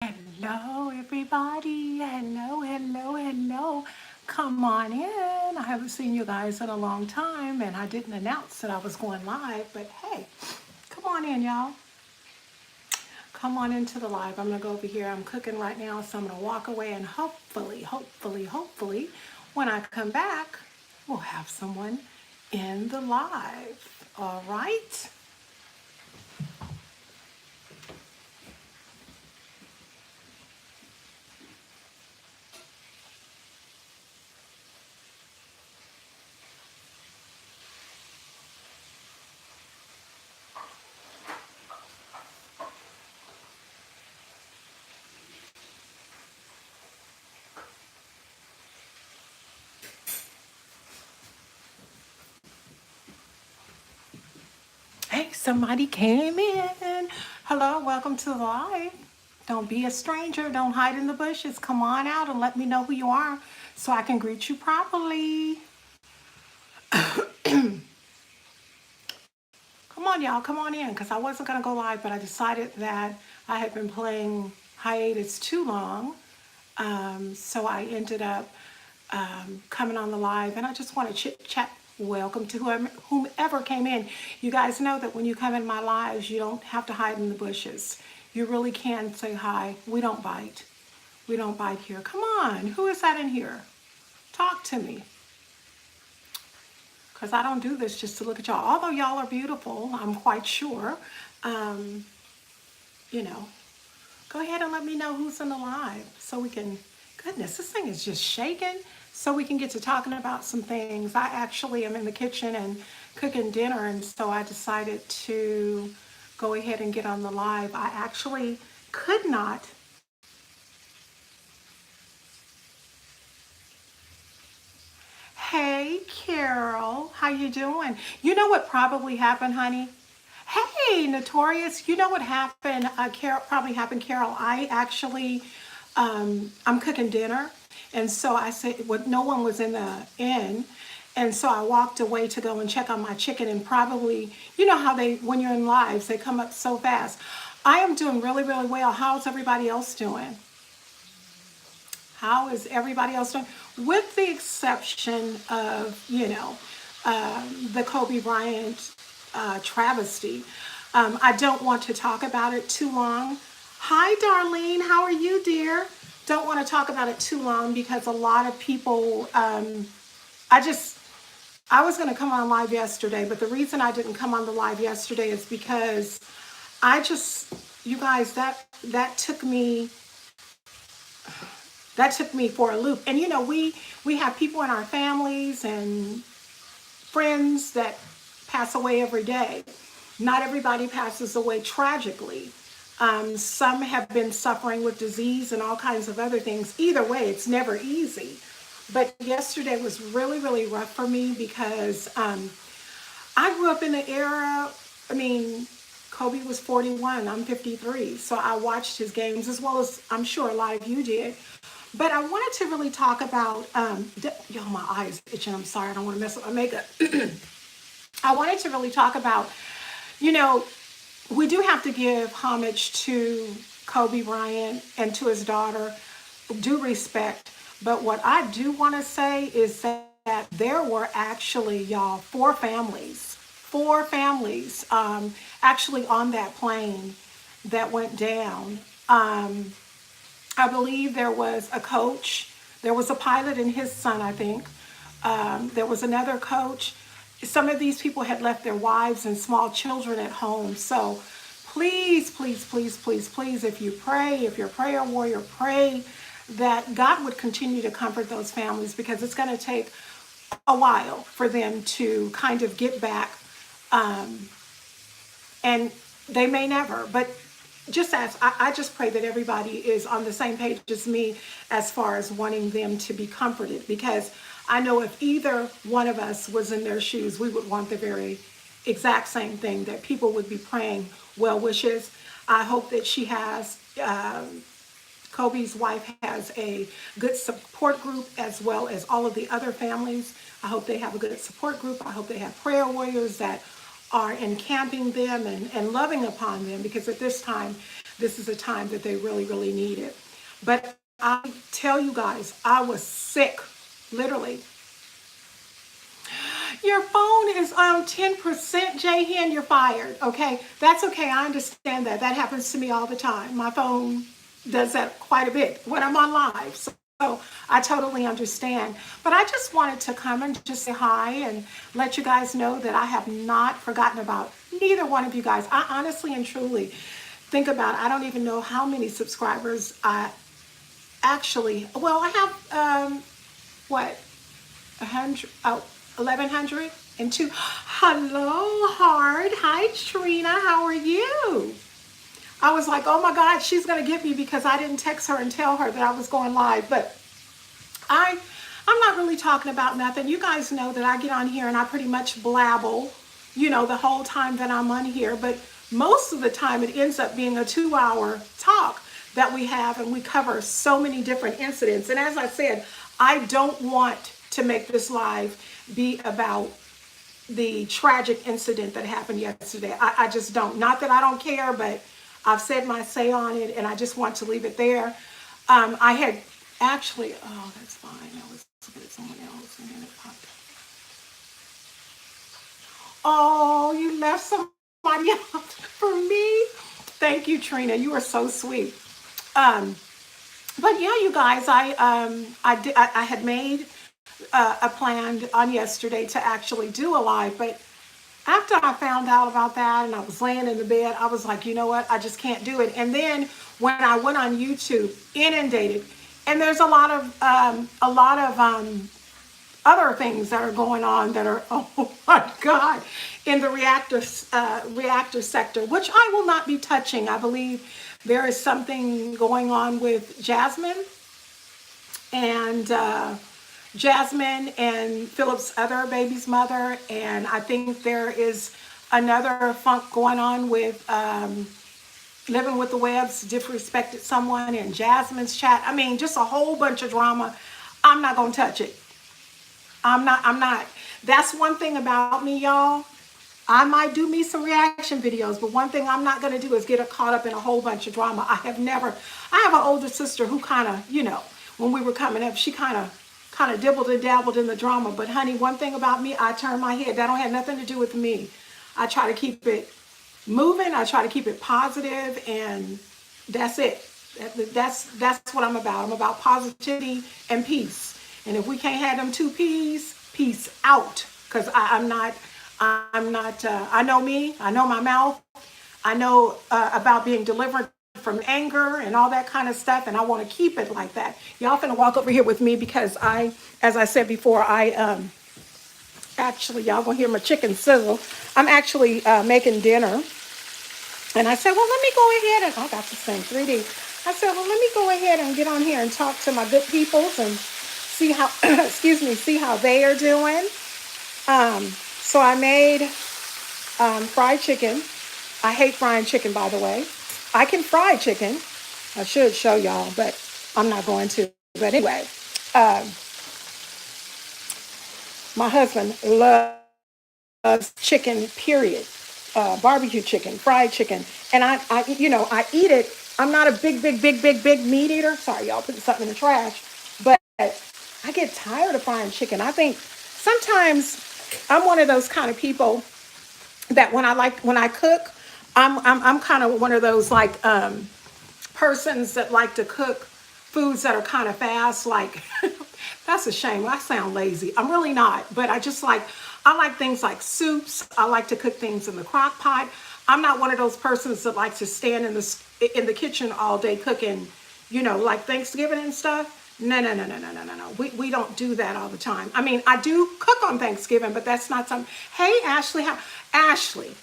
Hello, everybody. Hello, hello, hello. Come on in. I haven't seen you guys in a long time, and I didn't announce that I was going live, but hey, come on in, y'all. Come on into the live. I'm going to go over here. I'm cooking right now, so I'm going to walk away, and hopefully, when I come back, we'll have someone in the live. All right? Hey, somebody came in. Hello, welcome to the live. Don't be a stranger. Don't hide in the bushes. Come on out and let me know who you are so I can greet you properly. Come on, y'all. Come on in because I wasn't going to go live, but I decided that I had been playing hiatus too long. So I ended up coming on the live, and I just want to chit chat. Welcome to whomever came in. You guys know that when you come in my lives, you don't have to hide in the bushes. You really can say hi. We don't bite. We don't bite here. Come on. Who is that in here? Talk to me. Because I don't do this just to look at y'all. Although y'all are beautiful, I'm quite sure. Um, you know, go ahead and let me know who's in the live so we can, goodness, this thing is just shaking, so we can get to talking about some things. I actually am in the kitchen and cooking dinner, and so I decided to go ahead and get on the live. I actually could not. Hey, Carol, how you doing? You know what probably happened, honey? Hey, Notorious, you know what happened? Carol, probably happened, Carol. I actually, I'm cooking dinner, and so I said, well, no one was in the inn, and so I walked away to go and check on my chicken, and probably, you know how they, when you're in lives, they come up so fast. I am doing really, really well. How's everybody else doing? How is everybody else doing? With the exception of, the Kobe Bryant travesty. I don't want to talk about it too long. Hi, Darlene. How are you, dear? Don't want to talk about it too long because a lot of people, I just, I was going to come on live yesterday, but the reason I didn't come on the live yesterday is because I just, you guys, that took me for a loop. And we have people in our families and friends that pass away every day. Not everybody passes away tragically. Some have been suffering with disease and all kinds of other things. Either way, it's never easy. But yesterday was really, really rough for me because I grew up in the era, I mean, Kobe was 41, I'm 53. So I watched his games as well as I'm sure a lot of you did. But I wanted to really talk about, yo, my eyes itching. I'm sorry, I don't want to mess up my makeup. I wanted to really talk about, you know, we do have to give homage to Kobe Bryant and to his daughter, due respect. But what I do want to say is that there were actually, y'all, four families actually on that plane that went down. I believe there was a coach, there was a pilot and his son, I think. There was another coach. Some of these people had left their wives and small children at home. So please, please, please, please, please, if you're a prayer warrior, pray that God would continue to comfort those families because it's going to take a while for them to kind of get back. And they may never, but I just pray that everybody is on the same page as me as far as wanting them to be comforted because I know if either one of us was in their shoes, we would want the very exact same thing, that people would be praying well wishes. I hope that she has, Kobe's wife has a good support group as well as all of the other families. I hope they have a good support group. I hope they have prayer warriors that are encamping them and loving upon them because at this time this is a time that they really, really need it. But I tell you guys, I was sick, literally. Your phone is on 10%, Jahan, you're fired. Okay, that's okay. I understand that. That happens to me all the time. My phone does that quite a bit when I'm on live. So I totally understand. But I just wanted to come and just say hi and let you guys know that I have not forgotten about neither one of you guys. I honestly and truly think about, I don't even know how many subscribers I actually, well, I have, what, 100, oh, 1100 and two. Hello, Hard. Hi, Trina. How are you? I was like, oh my God, she's going to get me because I didn't text her and tell her that I was going live. But I'm not really talking about nothing. You guys know that I get on here and I pretty much blabble, the whole time that I'm on here. But most of the time it ends up being a 2-hour talk that we have, and we cover so many different incidents. And as I said, I don't want to make this live be about the tragic incident that happened yesterday. I just don't. Not that I don't care, but I've said my say on it, and I just want to leave it there. I had actually, oh, that's fine. I was looking at someone else, and then it popped up. Oh, you left somebody out for me. Thank you, Trina. You are so sweet. But yeah, you guys, I had made a plan on yesterday to actually do a live, but after I found out about that and I was laying in the bed, I was like, you know what? I just can't do it. And then when I went on YouTube, inundated, and there's a lot of other things that are going on that are, oh my God, in the reactor sector, which I will not be touching. I believe there is something going on with Jasmine and Philip's other baby's mother, and I think there is another funk going on with Living with the Webbs disrespected someone in Jasmine's chat. I mean, just a whole bunch of drama. I'm not gonna touch it. I'm not. That's one thing about me, y'all. I might do me some reaction videos, but one thing I'm not going to do is get caught up in a whole bunch of drama. I have an older sister who kind of, when we were coming up, she kind of dibbled and dabbled in the drama. But honey, one thing about me, I turn my head. That don't have nothing to do with me. I try to keep it moving. I try to keep it positive, and that's it. That's what I'm about. I'm about positivity and peace. And if we can't have them two P's, peace out. Because I'm not, I know me, I know my mouth, I know about being delivered from anger and all that kind of stuff, and I want to keep it like that. Y'all finna walk over here with me because as I said before, actually, y'all gonna hear my chicken sizzle. I'm actually making dinner, and I said, well, let me go ahead and, I got this thing 3D. I said, well, let me go ahead and get on here and talk to my good peoples and see how, see how they are doing. So I made fried chicken. I hate frying chicken, by the way. I can fry chicken. I should show y'all, but I'm not going to. But anyway, my husband loves chicken, period. Barbecue chicken, fried chicken. And I eat it. I'm not a big meat eater. Sorry, y'all, putting something in the trash. But I get tired of frying chicken. I think sometimes I'm one of those kind of people that when I cook, I'm kind of one of those like persons that like to cook foods that are kind of fast. Like that's a shame. I sound lazy. I'm really not, but I like things like soups. I like to cook things in the crock pot. I'm not one of those persons that like to stand in the kitchen all day cooking, like Thanksgiving and stuff. No. We don't do that all the time. I mean, I do cook on Thanksgiving, but that's not something. Hey, Ashley. Ashley,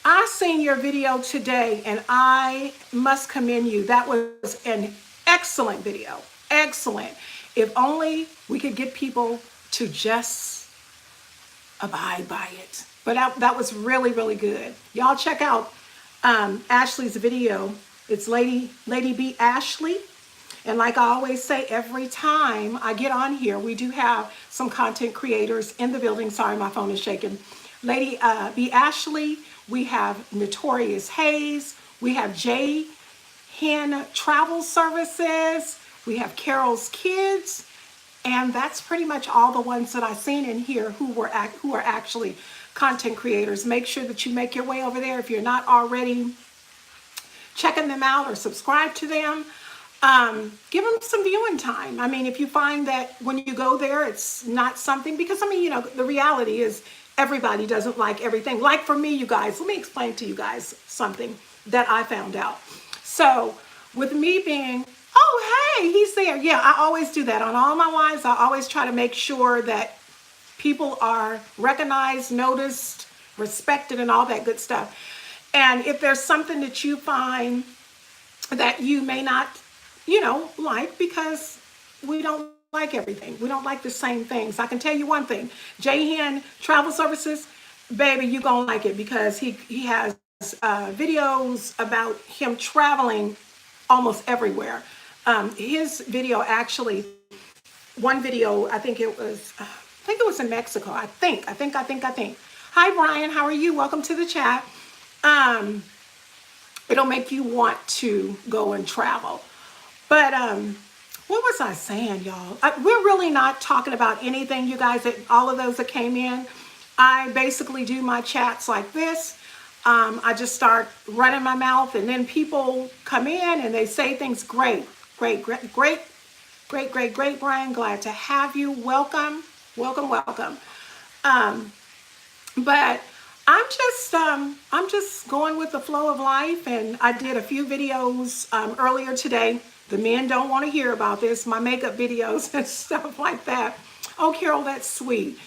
I seen your video today, and I must commend you. That was an excellent video. Excellent. If only we could get people to just abide by it. But that was really, really good. Y'all check out Ashley's video. It's Lady B Ashley. And like I always say, every time I get on here, we do have some content creators in the building. Sorry, my phone is shaking. Lady B Ashley, we have Notorious Hayes, We have J Hen Travel Services. We have Carol's Kids. And that's pretty much all the ones that I've seen in here who are actually content creators. Make sure that you make your way over there if you're not already checking them out or subscribe to them. Give them some viewing time. I mean, if you find that when you go there, it's not something, because I mean, you know, the reality is everybody doesn't like everything. Like for me, you guys, let me explain to you guys something that I found out. So with me being, oh, hey, he's there. Yeah, I always do that on all my lives. I always try to make sure that people are recognized, noticed, respected, and all that good stuff. And if there's something that you find that you may not, you know, like, because we don't like everything. We don't like the same things. I can tell you one thing, J Hen Travel Services, baby, you're going to like it, because he has videos about him traveling almost everywhere. His video actually, one video, I think it was in Mexico. I think. Hi, Brian. How are you? Welcome to the chat. It'll make you want to go and travel. But what was I saying, y'all? We're really not talking about anything, you guys, all of those that came in. I basically do my chats like this. I just start running my mouth, and then people come in and they say things. Great, Brian. Glad to have you. Welcome. But I'm just going with the flow of life, and I did a few videos earlier today. The men don't want to hear about this, my makeup videos and stuff like that. Oh, Carol, that's sweet.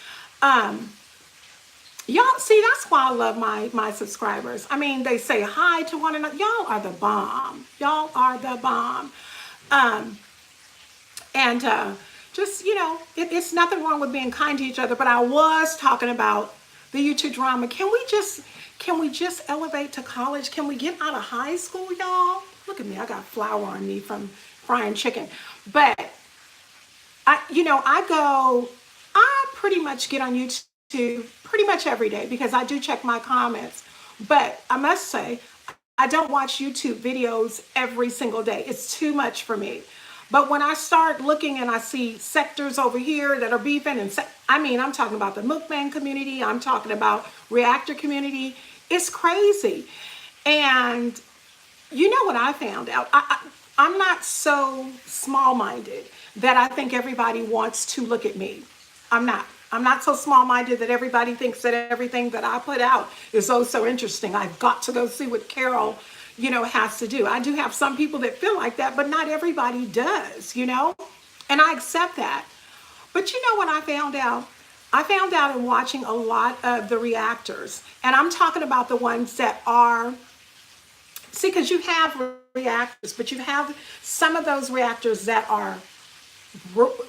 Y'all see, that's why I love my subscribers. I mean, they say hi to one another. Y'all are the bomb. Just, you know, it's nothing wrong with being kind to each other. But I was talking about the YouTube drama. Can we just elevate to college? Can we get out of high school, y'all? Look at me, I got flour on me from frying chicken. But I pretty much get on YouTube pretty much every day, because I do check my comments. But I must say, I don't watch YouTube videos every single day. It's too much for me. But when I start looking and I see sectors over here that are beefing, and I'm talking about the mukbang community, I'm talking about reactor community, it's crazy. And you know what I found out? I'm not so small-minded that I think everybody wants to look at me. I'm not so small-minded that everybody thinks that everything that I put out is so interesting. I've got to go see what Carol, you know, has to do. I do have some people that feel like that, but not everybody does, you know? And I accept that. But you know what I found out? I found out in watching a lot of the reactors, and I'm talking about the ones that are, see, because you have reactors, but you have some of those reactors that are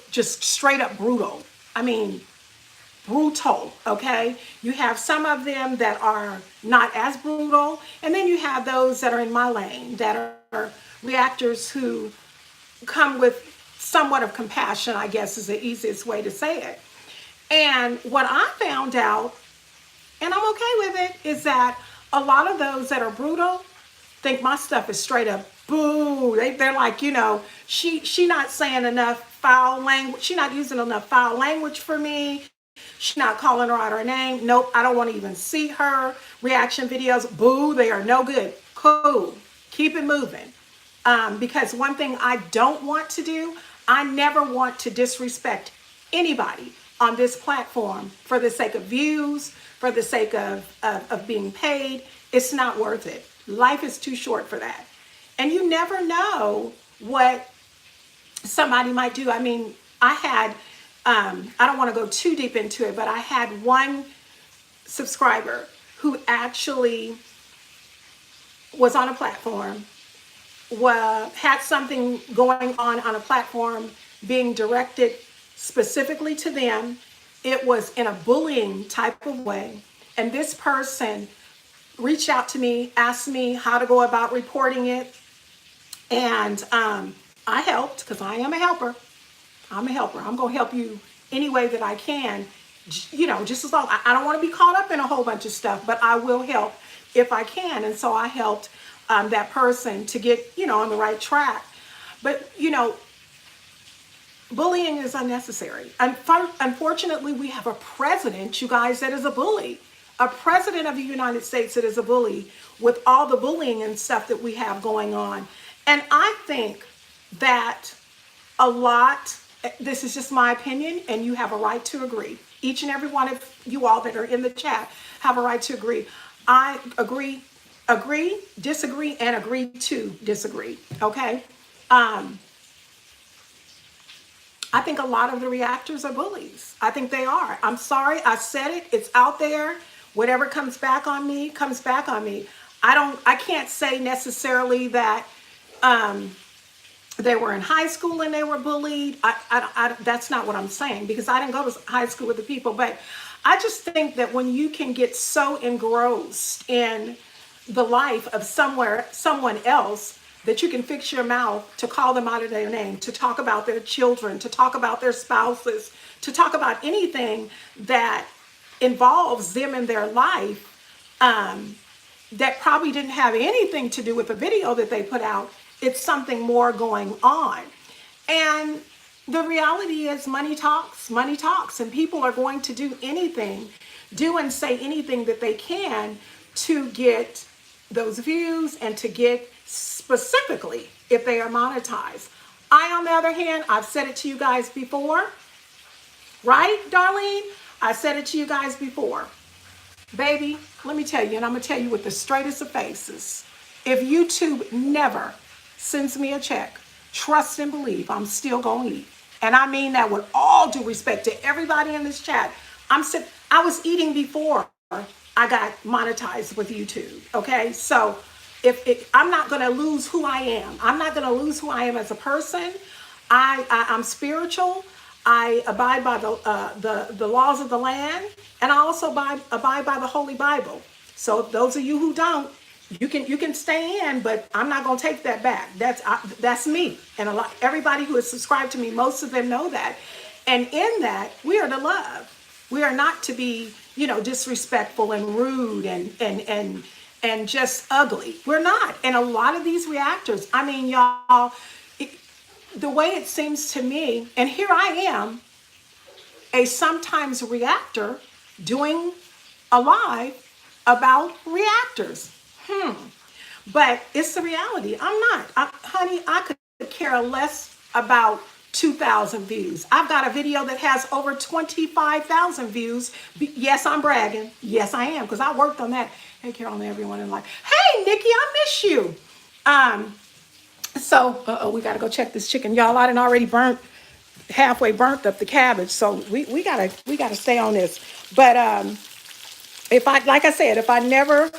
just straight up brutal. I mean, brutal, okay? You have some of them that are not as brutal, and then you have those that are in my lane, that are reactors who come with somewhat of compassion, I guess is the easiest way to say it. And what I found out, and I'm okay with it, is that a lot of those that are brutal think my stuff is straight up boo. They're like, you know, she not saying enough foul language. She's not using enough foul language for me. She's not calling her out her name. Nope, I don't want to even see her reaction videos. Boo, they are no good. Cool, keep it moving. Because one thing I don't want to do, I never want to disrespect anybody on this platform for the sake of views, for the sake of being paid. It's not worth it. Life is too short for that. And you never know what somebody might do. I mean, I had, I don't want to go too deep into it, but I had one subscriber who actually was on a platform, had something going on a platform being directed specifically to them. It was in a bullying type of way. And this person reached out to me, asked me how to go about reporting it. And I helped, because I am a helper. I'm a helper. I'm going to help you any way that I can. You know, just as long, I don't want to be caught up in a whole bunch of stuff, but I will help if I can. And so I helped that person to get, on the right track. But, bullying is unnecessary. Unfortunately, we have a president, you guys, that is a bully. A president of the United States that is a bully, with all the bullying and stuff that we have going on. And I think that a lot, this is just my opinion, and you have a right to agree. Each and every one of you all that are in the chat have a right to agree. I agree, disagree, and agree to disagree. Okay? I think a lot of the reactors are bullies. I think they are. I'm sorry, I said it. It's out there. Whatever comes back on me, comes back on me. I can't say necessarily that they were in high school and they were bullied. That's not what I'm saying, because I didn't go to high school with the people. But I just think that when you can get so engrossed in the life of someone else, that you can fix your mouth to call them out of their name, to talk about their children, to talk about their spouses, to talk about anything that involves them in their life, that probably didn't have anything to do with the video that they put out. It's something more going on. And the reality is money talks, and people are going to do anything, do and say anything that they can to get those views and to get, specifically, if they are monetized. I, on the other hand, I've said it to you guys before, right, Darlene? I said it to you guys before. Baby, let me tell you, and I'm going to tell you with the straightest of faces, if YouTube never sends me a check, trust and believe I'm still going to eat. And I mean that with all due respect to everybody in this chat. I was eating before I got monetized with YouTube, okay? So if I'm not going to lose who I am. I'm not going to lose who I am as a person. I'm spiritual. I abide by the laws of the land, and I also abide by the Holy Bible. So those of you who don't, you can stay in, but I'm not going to take that back. That's me, and everybody who is subscribed to me, most of them know that. And in that, we are to love. We are not to be, disrespectful and rude and just ugly. We're not. And a lot of these reactors, I mean, y'all, the way it seems to me, and here I am, a sometimes reactor doing a live about reactors. But it's the reality. I'm not. Honey, I could care less about 2,000 views. I've got a video that has over 25,000 views. Yes, I'm bragging. Yes, I am, because I worked on that. Hey, Carol and everyone in life. Hey, Nikki, I miss you. So we got to go check this chicken. Y'all, I done already halfway burnt up the cabbage. So we gotta stay on this. But like I said, if I never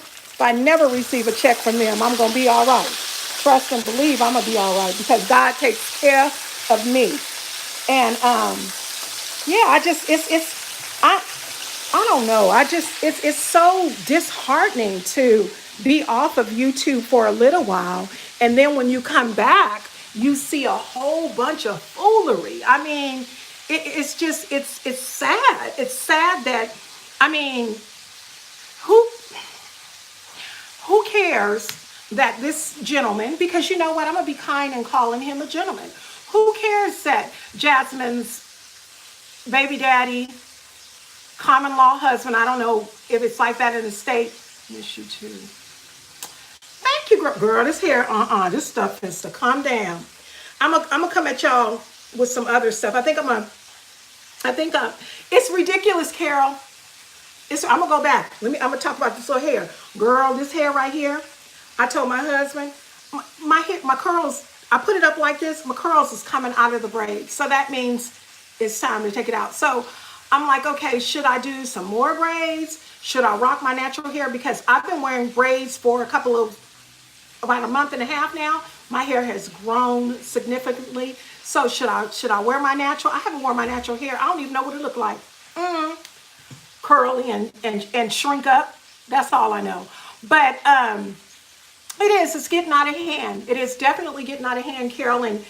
receive a check from them, I'm going to be all right. Trust and believe I'm going to be all right, because God takes care of me. And yeah, I don't know. It's so disheartening to be off of YouTube for a little while, and then when you come back, you see a whole bunch of foolery. I mean, it's sad. It's sad that, I mean, who cares that this gentleman, because you know what, I'm going to be kind and calling him a gentleman. Who cares that Jasmine's baby daddy, common law husband, I don't know if it's like that in the state. Miss you too. Thank you, girl. This hair, this stuff has to calm down. I'm gonna come at y'all with some other stuff. I think it's ridiculous, Carol. I'm gonna go back. I'm gonna talk about this little hair. Girl, this hair right here, I told my husband, my curls, I put it up like this, my curls is coming out of the braids. So that means it's time to take it out. So I'm like, okay, should I do some more braids? Should I rock my natural hair? Because I've been wearing braids for about a month and a half now. My hair has grown significantly. So should I wear my natural? I haven't worn my natural hair. I don't even know what it looked like. Curly and shrink up. That's all I know. But it's getting out of hand. It is definitely getting out of hand, Carol. And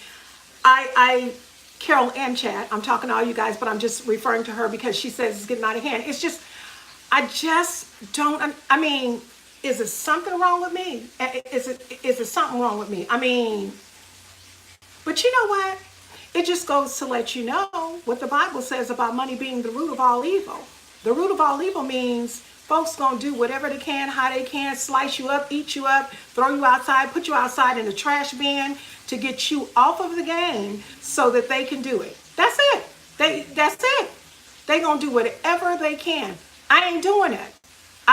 Carol and Chad, I'm talking to all you guys, but I'm just referring to her because she says it's getting out of hand. It's just, I just don't, I mean, is it something wrong with me? Is it something wrong with me? I mean, but you know what? It just goes to let you know what the Bible says about money being the root of all evil. The root of all evil means folks gonna do whatever they can, how they can, slice you up, eat you up, throw you outside, put you outside in the trash bin to get you off of the game so that they can do it. That's it. That's it. They gonna do whatever they can. I ain't doing it.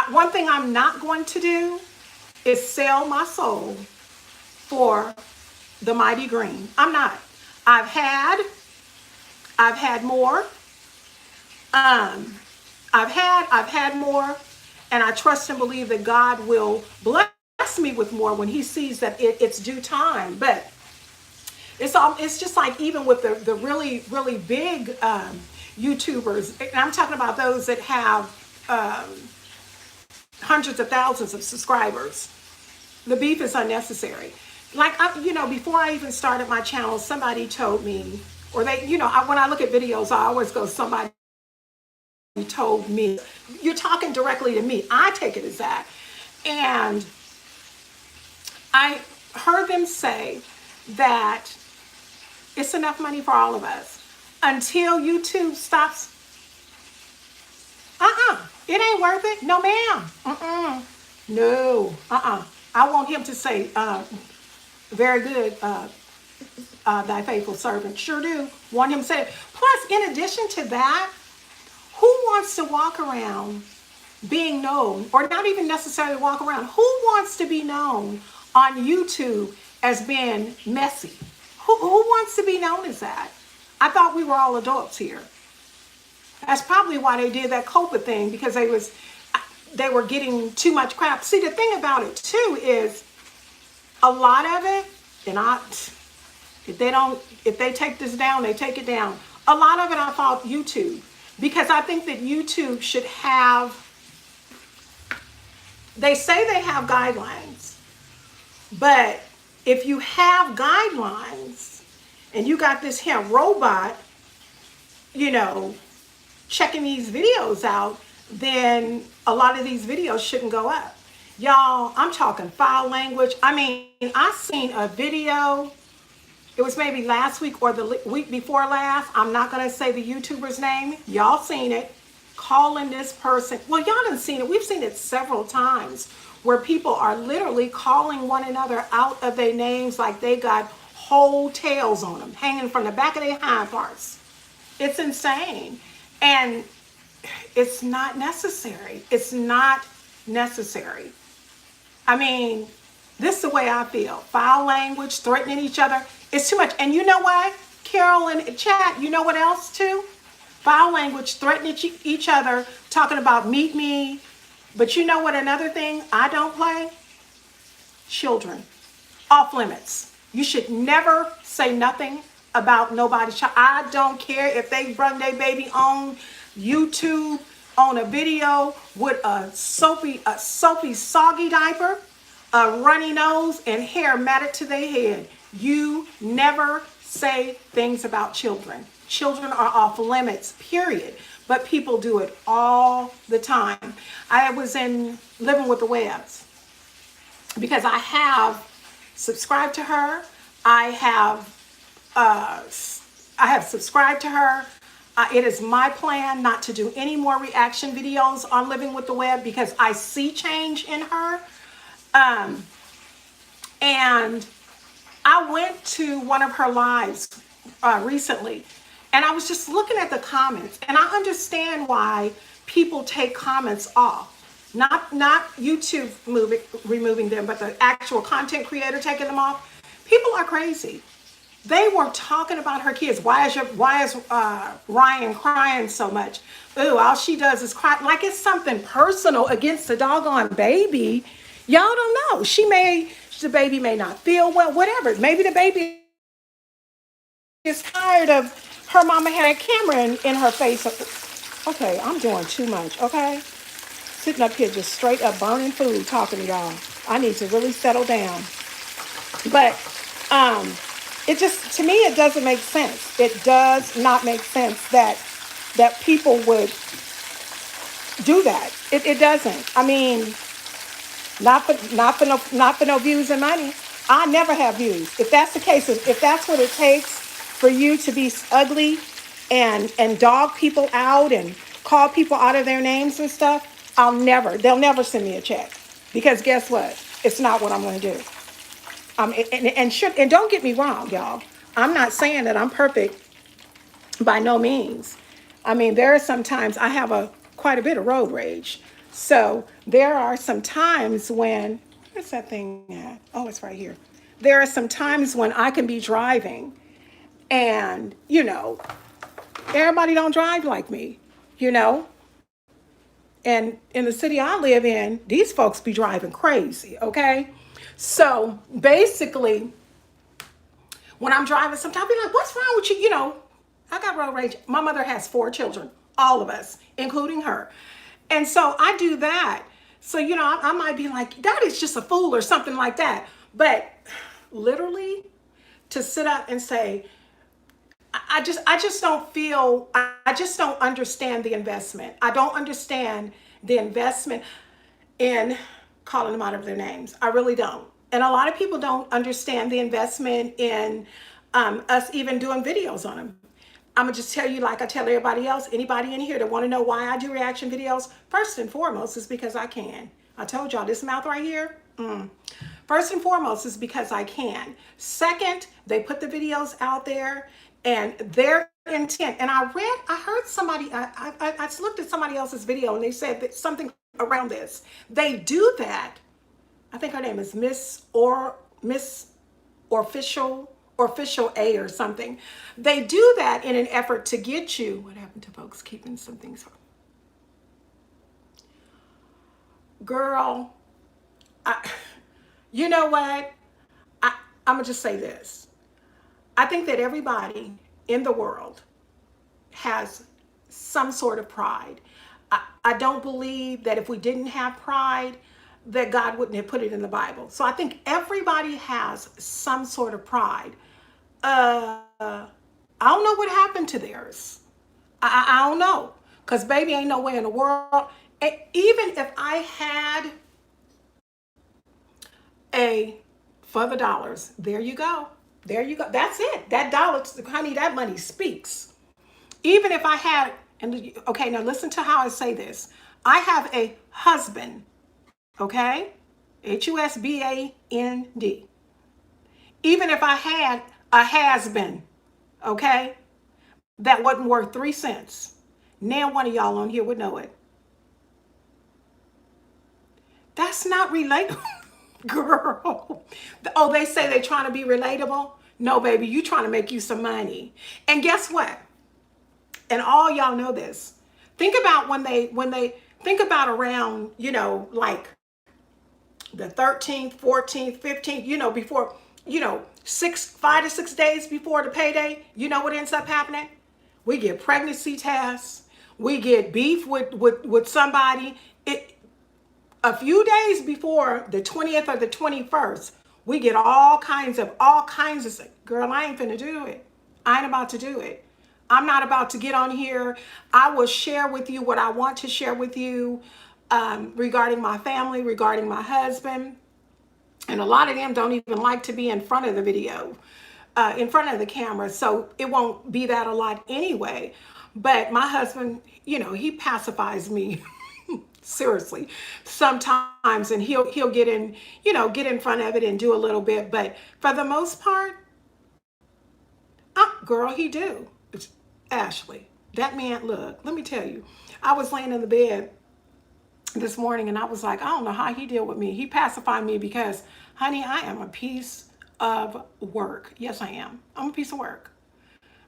One thing I'm not going to do is sell my soul for the mighty green. I'm not. I've had more. I've had more, and I trust and believe that God will bless me with more when He sees that it's due time. But it's just like even with the really really big YouTubers, and I'm talking about those that have hundreds of thousands of subscribers. The beef is unnecessary. Like, before I even started my channel, somebody told me, or they, when I look at videos, I always go, somebody told me. You're talking directly to me. I take it as that. And I heard them say that it's enough money for all of us until YouTube stops. It ain't worth it. No, ma'am. No. I want him to say, very good, thy faithful servant. Sure do. Want him to say it. Plus, in addition to that, who wants to walk around being known, or not even necessarily walk around, who wants to be known on YouTube as being messy? Who wants to be known as that? I thought we were all adults here. That's probably why they did that Kobe thing, because they were getting too much crap. See, the thing about it too is a lot of it, and if they take this down, they take it down. A lot of it I thought YouTube, because I think that YouTube should have, they say they have guidelines, but if you have guidelines and you got this here robot, checking these videos out, then a lot of these videos shouldn't go up. Y'all, I'm talking foul language. I mean, I seen a video, it was maybe last week or the week before last. I'm not going to say the YouTuber's name. Y'all seen it. Calling this person. Well, y'all done seen it. We've seen it several times where people are literally calling one another out of their names like they got whole tails on them, hanging from the back of their hind parts. It's insane. And it's not necessary. It's not necessary. I mean, this is the way I feel. Foul language, threatening each other. It's too much. And you know what? Carol and chat, you know what else too? Foul language, threatening each other, talking about meet me. But you know what another thing I don't play? Children. Off limits. You should never say nothing about nobody's child. I don't care if they bring their baby on YouTube on a video with a soapy, soggy diaper, a runny nose, and hair matted to their head. You never say things about children. Children are off limits, period. But people do it all the time. I was in Living with the Webs because I have subscribed to her. I have subscribed to her. It is my plan not to do any more reaction videos on Living with the Web because I see change in her. And I went to one of her lives recently, and I was just looking at the comments, and I understand why people take comments off. Not YouTube removing them, but the actual content creator taking them off. People are crazy. They were talking about her kids. Why is Ryan crying so much? Ooh, all she does is cry. Like it's something personal against the doggone baby. Y'all don't know. The baby may not feel well, whatever. Maybe the baby is tired of her mama had a camera in her face. Okay, I'm doing too much, okay? Sitting up here just straight up burning food talking to y'all. I need to really settle down. But it just, to me, it doesn't make sense. It does not make sense that people would do that. It doesn't. I mean, Not for no views and money. I never have views. If that's the case, if that's what it takes for you to be ugly and dog people out and call people out of their names and stuff, they'll never send me a check. Because guess what? It's not what I'm going to do. And don't get me wrong, y'all. I'm not saying that I'm perfect by no means. I mean, there are some times I have quite a bit of road rage. So there are some times when, where's that thing at? Oh, it's right here. There are some times when I can be driving and, everybody don't drive like me, you know? And in the city I live in, these folks be driving crazy, okay? So basically, when I'm driving, sometimes I be like, what's wrong with you? I got road rage. My mother has 4 children, all of us, including her. And so I do that. So, I might be like, that is just a fool or something like that. But literally, to sit up and say, I just don't feel, I just don't understand the investment. I don't understand the investment in calling them out of their names. I really don't. And a lot of people don't understand the investment in us even doing videos on them. I'm gonna just tell you, like I tell everybody else, anybody in here that want to know why I do reaction videos, first and foremost is because I can. I told y'all this mouth right here. First and foremost is because I can. Second, they put the videos out there and their intent. And I heard somebody, I looked at somebody else's video and they said that something around this. They do that. I think her name is Miss Official A or something. They do that in an effort to get you. What happened to folks keeping some things? Girl, you know what? I'm gonna just say this. I think that everybody in the world has some sort of pride. I don't believe that if we didn't have pride, that God wouldn't have put it in the Bible. So I think everybody has some sort of pride. I don't know what happened to theirs. I don't know. Because baby, ain't no way in the world. And even if I had for the dollars, there you go. There you go. That's it. That dollar, honey, that money speaks. Even if I had, and okay, now listen to how I say this. I have a husband, okay? Husband. Even if I had a has-been, okay, that wasn't worth 3 cents, now one of y'all on here would know it. That's not relatable, girl. Oh, they say they're trying to be relatable. No, baby, you trying to make you some money. And guess what? And all y'all know this. Think about when they think about around, like the 13th, 14th, 15th, before, 5 to 6 days before the payday, you know what ends up happening? We get pregnancy tests. We get beef with somebody. A few days before the 20th or the 21st, we get all kinds of, girl, I ain't finna do it. I ain't about to do it. I'm not about to get on here. I will share with you what I want to share with you regarding my family, regarding my husband. And a lot of them don't even like to be in front of the video, in front of the camera. So it won't be that a lot anyway. But my husband, he pacifies me seriously sometimes, and he'll get in, get in front of it and do a little bit. But for the most part, girl, he do. It's Ashley, that man, look, let me tell you, I was laying in the bed this morning and I was like, I don't know how he deal with me. He pacified me because, honey, I am a piece of work. Yes, I am. I'm a piece of work.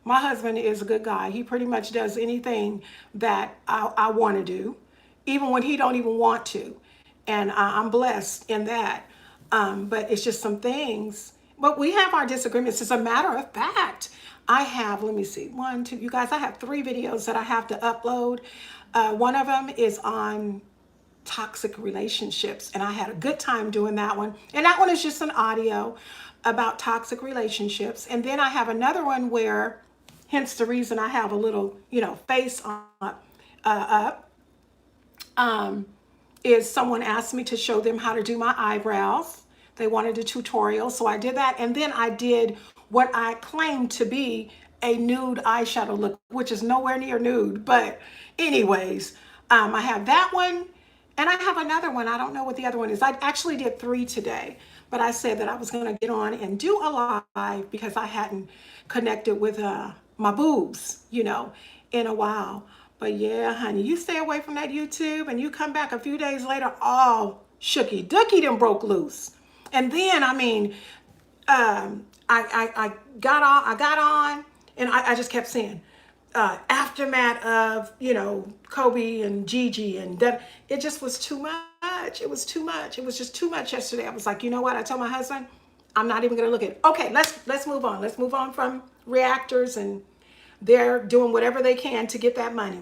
My husband is a good guy. He pretty much does anything that I want to do, even when he don't even want to. And I'm blessed in that. But it's just some things. But we have our disagreements. As a matter of fact, I have, let me see, 1, 2, you guys, I have 3 videos that I have to upload. One of them is on toxic relationships, and I had a good time doing that one. And that one is just an audio about toxic relationships. And then I have another one where, hence the reason I have a little, face on, up. is someone asked me to show them how to do my eyebrows. They wanted a tutorial, so I did that. And then I did what I claimed to be a nude eyeshadow look, which is nowhere near nude. But anyways, I have that one. And I have another one. I don't know what the other one is. I actually did 3 today. But I said that I was going to get on and do a live because I hadn't connected with my boobs, in a while. But yeah, honey, you stay away from that YouTube and you come back a few days later, all shooky dookie done broke loose. And then, I mean, I got on, and I just kept saying, aftermath of, Kobe and Gigi, and that it just was too much. It was too much. It was just too much yesterday. I was like, you know what? I told my husband, I'm not even going to look at it. Okay, let's move on. Let's move on from reactors, and they're doing whatever they can to get that money.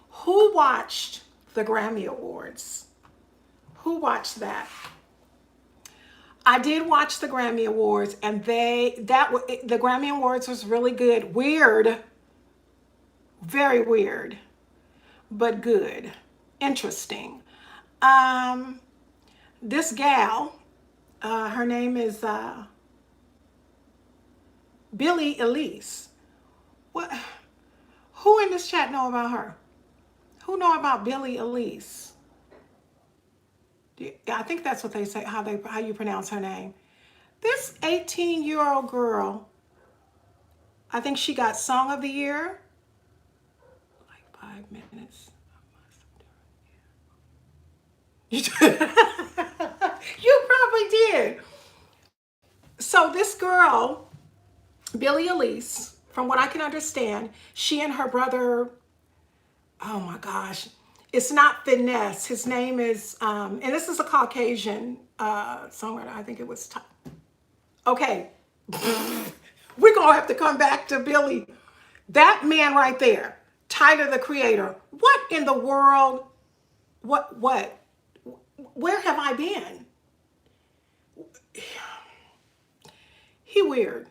Who watched the Grammy Awards? Who watched that? I did watch the Grammy Awards, and the Grammy Awards was really good. Weird, very weird, but good, interesting. This gal, her name is Billie Elise. What? Who in this chat know about her? Who know about Billie Elise? I think that's what they say, how you pronounce her name. This 18-year-old girl, I think she got Song of the Year. Like 5 minutes. You probably did. So this girl, Billie Elise, from what I can understand, she and her brother, oh my gosh, it's not Finesse. His name is, and this is a Caucasian songwriter. I think it was, okay. We're going to have to come back to Billie. That man right there, Tyler, the Creator. What in the world? What? Where have I been? He weird.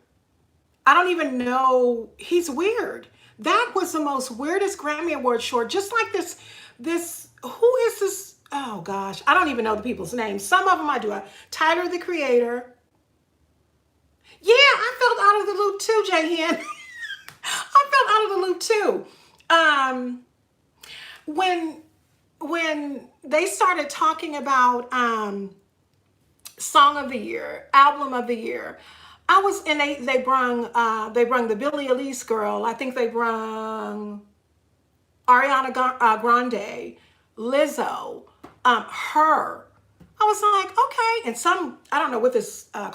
I don't even know. He's weird. That was the most weirdest Grammy Award short. Just like this, who is this? Oh gosh, I don't even know the people's names. Some of them I do. Tyler, the Creator. Yeah, I felt out of the loop too, Jahan. I felt out of the loop too. When they started talking about Song of the Year, Album of the Year, I was, and they brung the Billie Elise girl. I think they brung Ariana Grande, Lizzo, her. I was like, okay. And some, I don't know what this other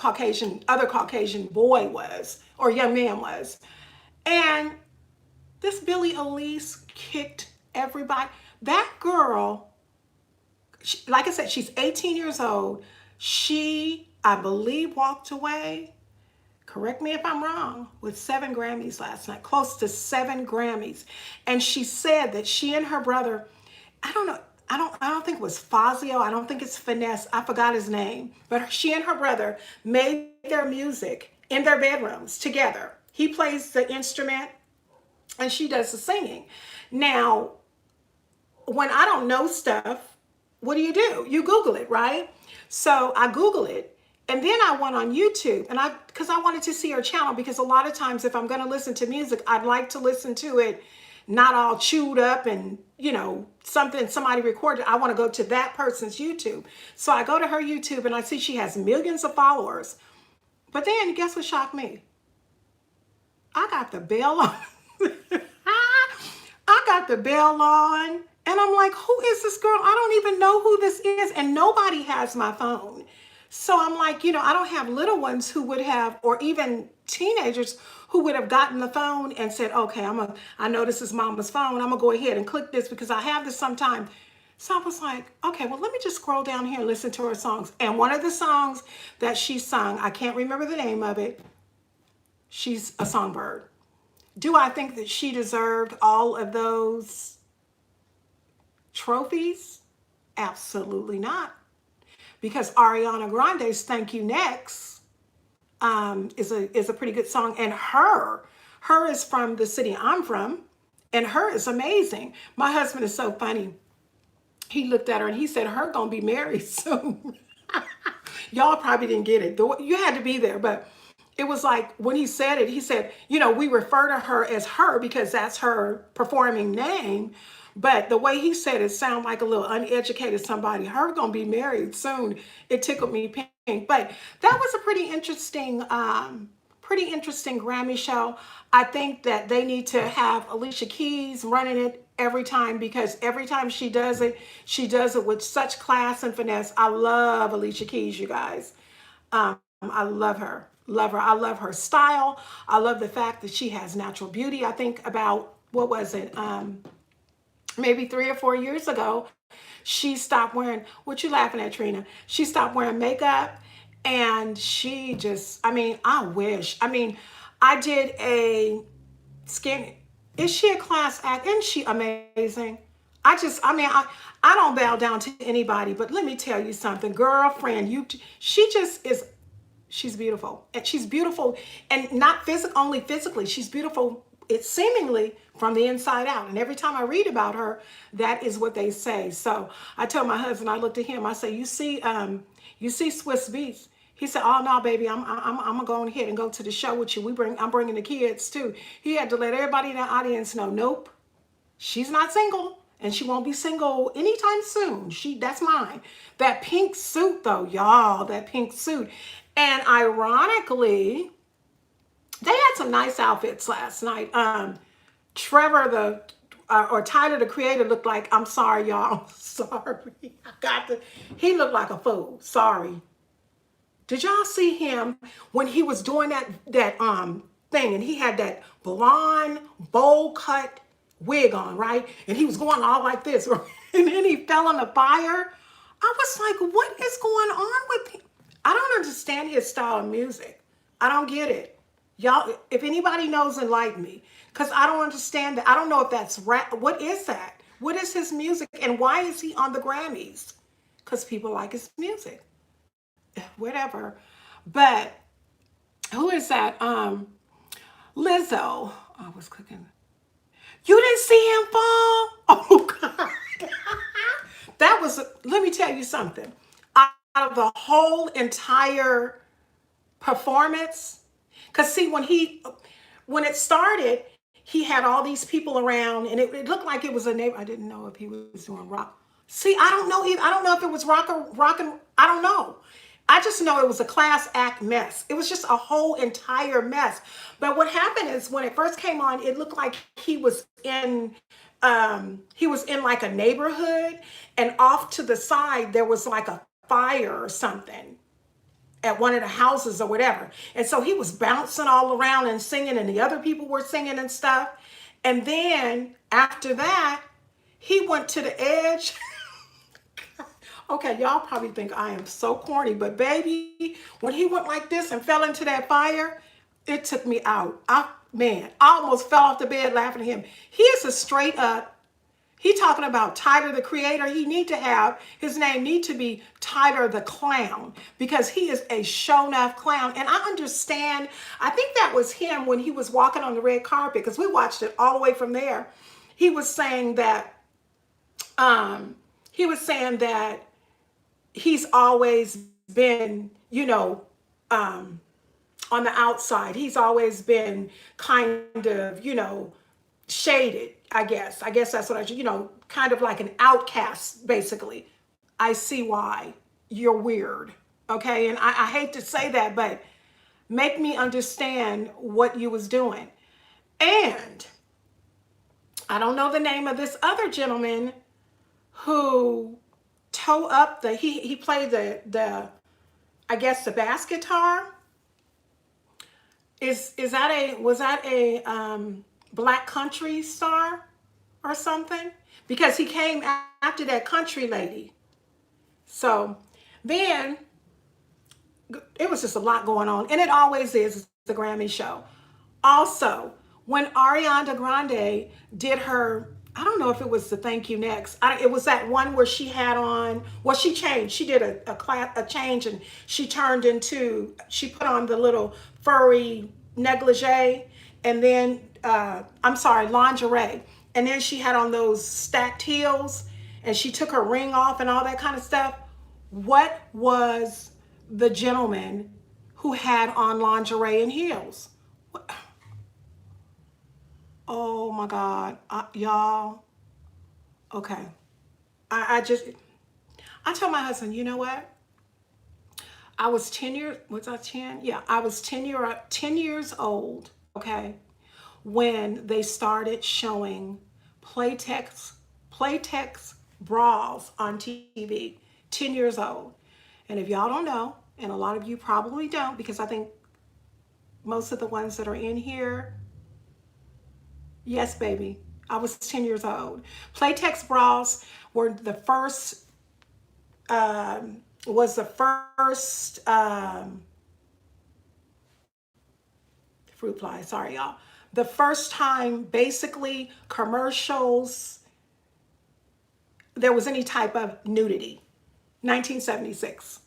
Caucasian boy was, or young man was. And this Billie Elise kicked everybody. That girl, like I said, she's 18 years old. She, I believe, walked away, correct me if I'm wrong, with 7 Grammys last night, close to 7 Grammys. And she said that she and her brother, I don't know, I don't think it was Fazio. I don't think it's Finesse. I forgot his name. But she and her brother made their music in their bedrooms together. He plays the instrument and she does the singing. Now, when I don't know stuff, what do? You Google it, right? So I Google it. And then I went on YouTube, and because I wanted to see her channel, because a lot of times if I'm going to listen to music, I'd like to listen to it not all chewed up and, something somebody recorded. I want to go to that person's YouTube. So I go to her YouTube and I see she has millions of followers. But then guess what shocked me? I got the bell on. I got the bell on, and I'm like, who is this girl? I don't even know who this is, and nobody has my phone. So I'm like, I don't have little ones who would have, or even teenagers who would have gotten the phone and said, okay, I know this is mama's phone. I'm gonna go ahead and click this because I have this sometime. So I was like, okay, well, let me just scroll down here and listen to her songs. And one of the songs that she sung, I can't remember the name of it. She's a songbird. Do I think that she deserved all of those trophies? Absolutely not. Because Ariana Grande's Thank You Next is a pretty good song. And her is from the city I'm from, and her is amazing. My husband is so funny. he looked at her and he said, her gonna be married soon. Y'all probably didn't get it. You had to be there, but it was like when he said it, he said, we refer to her as her because that's her performing name. But the way he said it sounded like a little uneducated somebody. Her gonna be married soon. It tickled me pink. But that was a pretty interesting Grammy show. I think that they need to have Alicia Keys running it every time because every time she does it with such class and finesse. I love Alicia Keys, you guys. I love her. Love her. I love her style. I love the fact that she has natural beauty. I think about, what was it? Maybe 3 or 4 years ago, she stopped wearing, what you laughing at, Trina? She stopped wearing makeup and she just, I wish. I did a skin, is she a class act? Isn't she amazing? I don't bow down to anybody, but let me tell you something, girlfriend, she just is, she's beautiful. And she's beautiful, and not only physically, she's beautiful, it's seemingly from the inside out. And every time I read about her, that is what they say. So I told my husband, I looked at him, I said, you see Swiss Beats? He said, oh no, baby, I'm gonna go ahead and go to the show with you. I'm bringing the kids too. He had to let everybody in the audience know, nope, she's not single and she won't be single anytime soon. That's mine. That pink suit though, y'all, that pink suit. And ironically, they had some nice outfits last night. Trevor, or Tyler, the creator, looked like, I'm sorry, y'all. I'm sorry. He looked like a fool. Sorry. Did y'all see him when he was doing that thing and he had that blonde bowl cut wig on, right? And he was going all like this, right? And then he fell in the fire. I was like, what is going on with him? I don't understand his style of music. I don't get it. Y'all, if anybody knows, enlighten me. Because I don't understand that. I don't know if that's rap. What is that? What is his music? And why is he on the Grammys? Because people like his music. Whatever. But who is that? Lizzo. I was cooking. You didn't see him fall? Oh, God. That was, let me tell you something. Out of the whole entire performance, because see, when it started, he had all these people around and it looked like it was a neighbor. I didn't know if he was doing rock. See, I don't know. I don't know if it was rock and I don't know. I just know it was a class act mess. It was just a whole entire mess. But what happened is when it first came on, it looked like he was in like a neighborhood, and off to the side there was like a fire or something at one of the houses or whatever. And so he was bouncing all around and singing, and the other people were singing and stuff. And then after that, he went to the edge. Okay, y'all probably think I am so corny, but baby, when he went like this and fell into that fire, it took me out. I almost fell off the bed laughing at him. He is a straight up, he talking about Tyler, the creator. His name need to be Tyler the Clown, because he is a show-enough clown. And I understand, I think that was him when he was walking on the red carpet, because we watched it all the way from there. He was saying that, he's always been, on the outside. He's always been kind of, shaded, I guess. I guess that's what kind of like an outcast, basically. I see why you're weird, okay? And I hate to say that, but make me understand what you was doing. And I don't know the name of this other gentleman who toe up he played the I guess the bass guitar. Was that a black country star or something? Because he came after that country lady. So then it was just a lot going on, and it always is the Grammy show. Also, when Ariana Grande did her, I don't know if it was the Thank You Next. It was that one where she had on, well, she changed. She did a change, and she put on the little furry negligee, and then, lingerie. And then she had on those stacked heels, and she took her ring off and all that kind of stuff. What was the gentleman who had on lingerie and heels? What? Oh my God, y'all. Okay, I told my husband, you know what? I was 10 years, was I 10? Yeah, I was 10 years old, okay, when they started showing Playtex, Playtex bras on TV, 10 years old. And if y'all don't know, and a lot of you probably don't, because I think most of the ones that are in here, yes, baby, I was 10 years old. Playtex bras were the first, was the first, fruit fly, sorry y'all. The first time basically commercials, there was any type of nudity. 1976.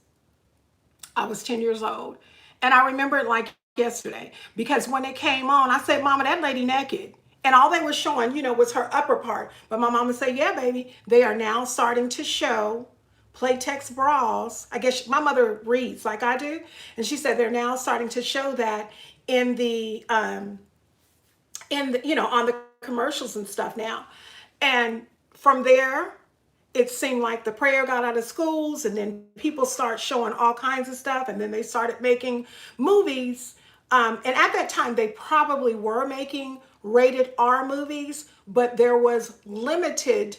I was 10 years old. And I remember it like yesterday because when it came on, I said, Mama, that lady naked. And all they were showing, you know, was her upper part. But my mama said, yeah, baby, they are now starting to show Playtex bras. I guess my mother reads like I do. And she said they're now starting to show that in the, you know, on the commercials and stuff now. And from there, it seemed like the prayer got out of schools, and then people start showing all kinds of stuff, and then they started making movies. And at that time, they probably were making rated R movies, but there was limited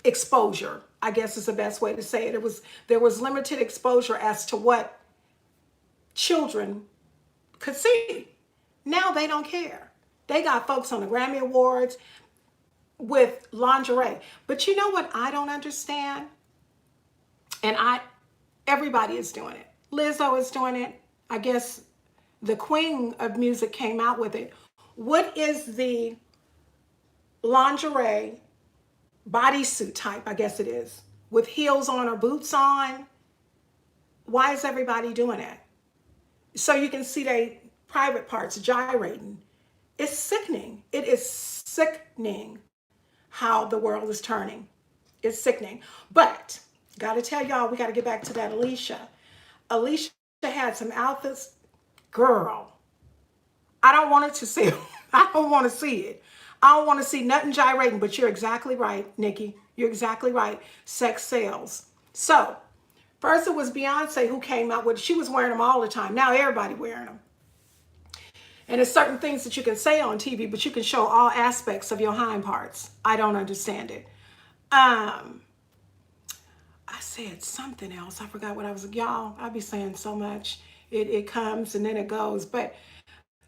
exposure, I guess is the best way to say it. There was limited exposure as to what children could see. Now they don't care. They got folks on the Grammy Awards with lingerie. But you know what I don't understand? And everybody is doing it. Lizzo is doing it. I guess the queen of music came out with it. What is the lingerie bodysuit type, I guess it is, with heels on or boots on? Why is everybody doing it? So you can see their private parts gyrating. It's sickening. It is sickening how the world is turning. It's sickening. But got to tell y'all, we got to get back to that Alicia. Alicia had some outfits. Girl, I don't want it to see it. I don't want to see it. I don't want to see nothing gyrating, but you're exactly right, Nikki. You're exactly right. Sex sells. So first it was Beyonce who came out with, she was wearing them all the time. Now everybody wearing them. And there's certain things that you can say on TV, but you can show all aspects of your hind parts. I don't understand it. I said something else. I forgot what I was, y'all, I be saying so much. It comes and then it goes. But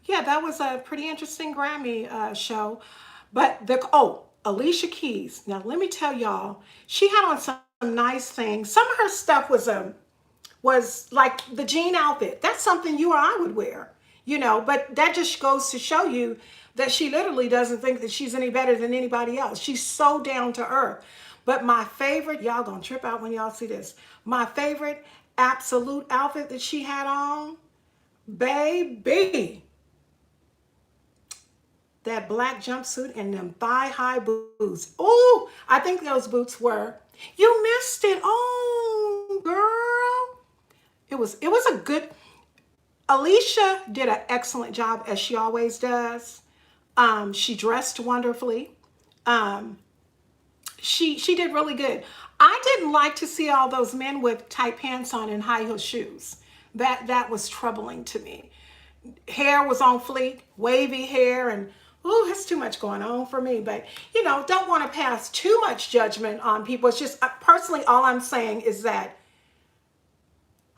yeah, that was a pretty interesting Grammy show. But Alicia Keys. Now let me tell y'all, she had on some nice things. Some of her stuff was like the jean outfit. That's something you or I would wear. You know, but that just goes to show you that she literally doesn't think that she's any better than anybody else. She's so down to earth. But my favorite, y'all gonna trip out when y'all see this. My favorite absolute outfit that she had on, baby, that black jumpsuit and them thigh-high boots. Oh, I think those boots were, you missed it. Oh, girl. It was a good, Alicia did an excellent job, as she always does. She dressed wonderfully. She did really good. I didn't like to see all those men with tight pants on and high heel shoes. That was troubling to me. Hair was on fleek, wavy hair, and ooh, that's too much going on for me. But you know, don't want to pass too much judgment on people. It's just personally, all I'm saying is that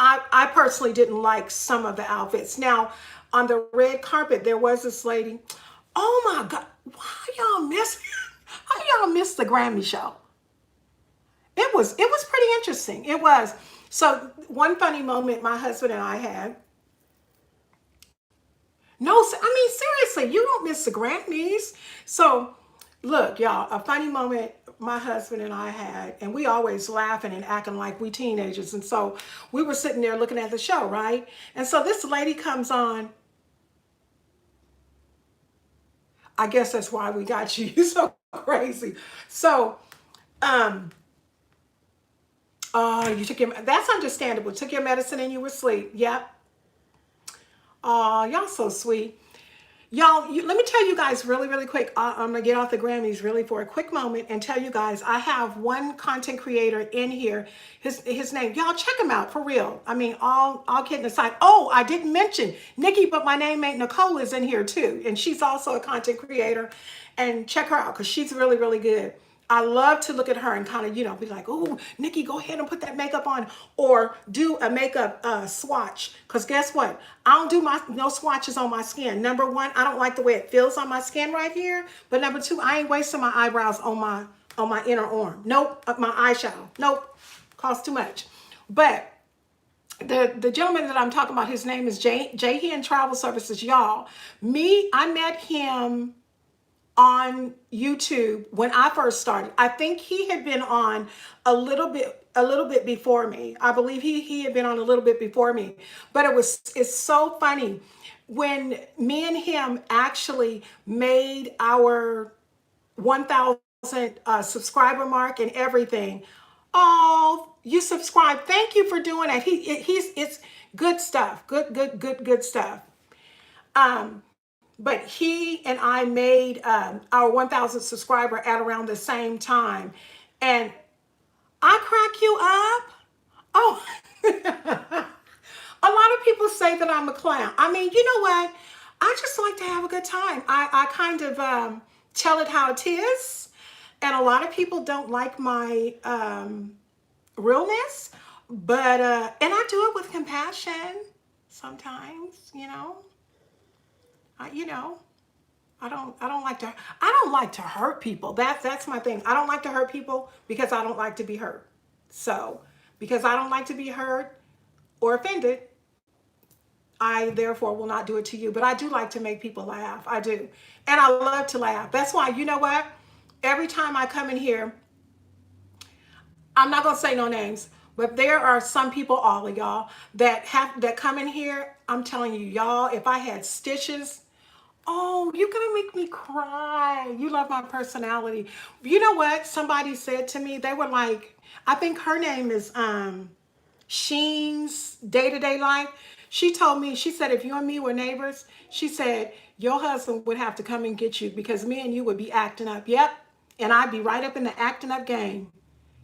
I personally didn't like some of the outfits. Now, on the red carpet, there was this lady. Oh my God, how y'all miss the Grammy show? It was pretty interesting. It was. So one funny moment my husband and I had. No, I mean, seriously, you don't miss the Grammys. So look, y'all, a funny moment my husband and I had, and we always laughing and acting like we teenagers. And so we were sitting there looking at the show, right? And so this lady comes on. I guess that's why we got you. You're so crazy. So Um, oh, you took your, that's understandable. Took your medicine and you were asleep. Yep. Oh, y'all so sweet. Y'all, let me tell you guys really, really quick. I'm gonna get off the Grammys really for a quick moment and tell you guys I have one content creator in here. His name, y'all check him out for real. I mean, all kidding aside. Oh, I didn't mention Nikki, but my name ain't Nicole is in here too, and she's also a content creator. And check her out because she's really, really good. I love to look at her and kind of, be like, oh, Nikki, go ahead and put that makeup on, or do a makeup swatch. Because guess what? I don't do no swatches on my skin. Number one, I don't like the way it feels on my skin right here. But number two, I ain't wasting my eyebrows on my inner arm. Nope. My eyeshadow. Nope. Costs too much. But the gentleman that I'm talking about, his name is Heeyyy Travel Services. Y'all, I met him on YouTube when I first started. I think he had been on a little bit before me. I believe he had been on a little bit before me. But it's so funny when me and him actually made our 1,000 subscriber mark and everything. Oh, you subscribe. Thank you for doing that. It's good stuff. Good stuff. But he and I made our 1,000 subscriber at around the same time. And I crack you up. Oh, a lot of people say that I'm a clown. I mean, you know what? I just like to have a good time. I kind of tell it how it is. And a lot of people don't like my realness. But, and I do it with compassion sometimes, you know. I don't like to hurt people. That's my thing. I don't like to hurt people because I don't like to be hurt. So, because I don't like to be hurt or offended, I therefore will not do it to you. But I do like to make people laugh. I do. And I love to laugh. That's why, you know what? Every time I come in here, I'm not going to say no names, but there are some people, all of y'all, that come in here. I'm telling you, y'all, if I had stitches, oh, you're gonna make me cry. You love my personality. You know what? Somebody said to me, they were like, I think her name is Sheen's Day-to-Day Life. She told me, she said, if you and me were neighbors, she said, your husband would have to come and get you because me and you would be acting up. Yep. And I'd be right up in the acting up game.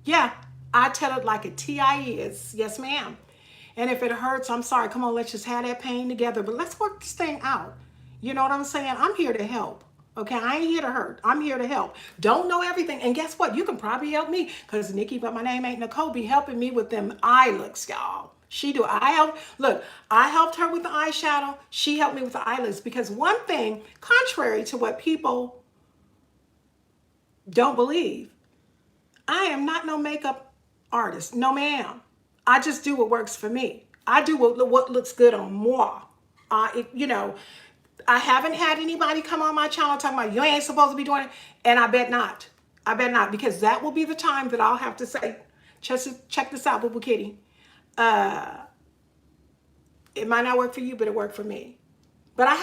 Yeah. I tell it like a TI is. Yes, ma'am. And if it hurts, I'm sorry. Come on, let's just have that pain together. But let's work this thing out. You know what I'm saying? I'm here to help. Okay, I ain't here to hurt. I'm here to help. Don't know everything. And guess what? You can probably help me because Nikki, but my name ain't Nicole, be helping me with them eye looks, y'all. She do. I helped her with the eyeshadow. She helped me with the eyelids because one thing, contrary to what people don't believe, I am not no makeup artist. No, ma'am. I just do what works for me. I do what looks good on moi. I haven't had anybody come on my channel talking about you ain't supposed to be doing it. And I bet not. I bet not, because that will be the time that I'll have to say, just check this out, Boo Boo Kitty. It might not work for you, but it worked for me. But I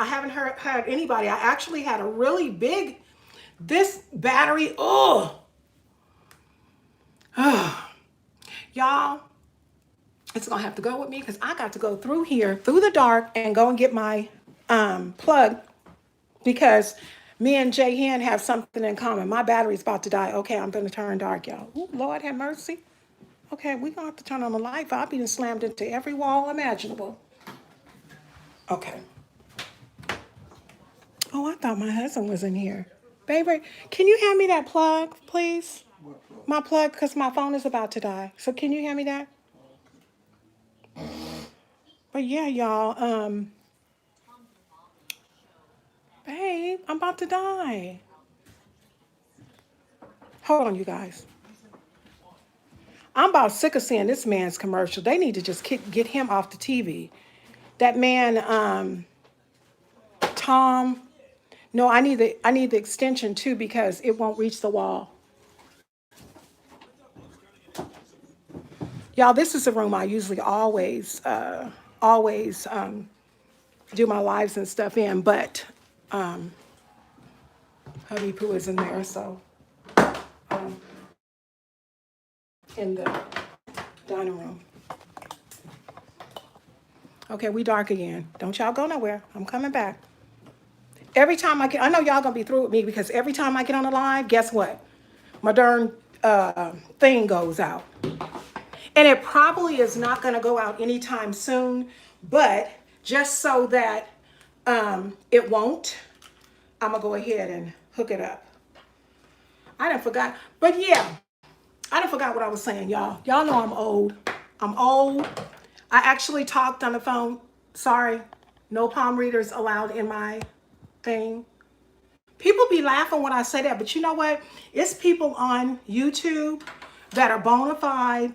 haven't heard anybody. I actually had a really big, this battery, y'all, it's gonna have to go with me because I got to go through here, through the dark, and go and get my plug because me and Jay Hen have something in common. My battery's about to die. Okay, I'm gonna turn dark, y'all. Ooh, Lord have mercy. Okay, we're gonna have to turn on the light. I've been slammed into every wall imaginable. Okay. Oh, I thought my husband was in here. Baby, can you hand me that plug, please? My plug, because my phone is about to die. So can you hand me that? But yeah, y'all, babe, I'm about to die. Hold on, you guys. I'm about sick of seeing this man's commercial. They need to just get him off the TV. That man, Tom. No, I need the extension too because it won't reach the wall. Y'all, this is a room I usually always do my lives and stuff in, but Hubby Poo is in there, so in the dining room. Okay, we dark again. Don't y'all go nowhere. I'm coming back. Every time I know y'all gonna be through with me because every time I get on the live, guess what? My darn thing goes out. And it probably is not gonna go out anytime soon, but just so that it won't, I'm gonna go ahead and hook it up. I done forgot, but yeah, I done forgot what I was saying, y'all. Y'all know I'm old. I'm old. I actually talked on the phone. Sorry, no palm readers allowed in my thing. People be laughing when I say that, but you know what? It's people on YouTube that are bona fide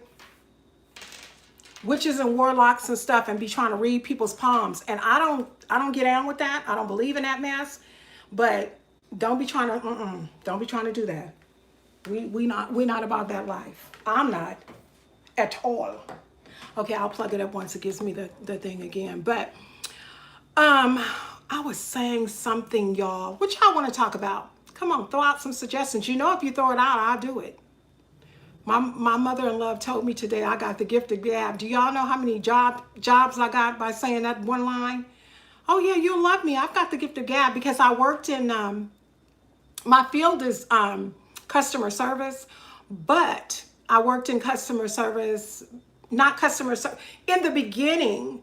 witches and warlocks and stuff and be trying to read people's palms. And I don't get down with that. I don't believe in that mess. But don't be trying to do that. We not about that life. I'm not at all. Okay, I'll plug it up once it gives me the thing again. But I was saying something, y'all. What y'all want to talk about? Come on, throw out some suggestions. You know, if you throw it out, I'll do it. My mother-in-law told me today I got the gift of gab. Do y'all know how many jobs I got by saying that one line? Oh yeah, you'll love me. I've got the gift of gab because I worked in my field is customer service, but I worked in customer service, not customer service. In the beginning,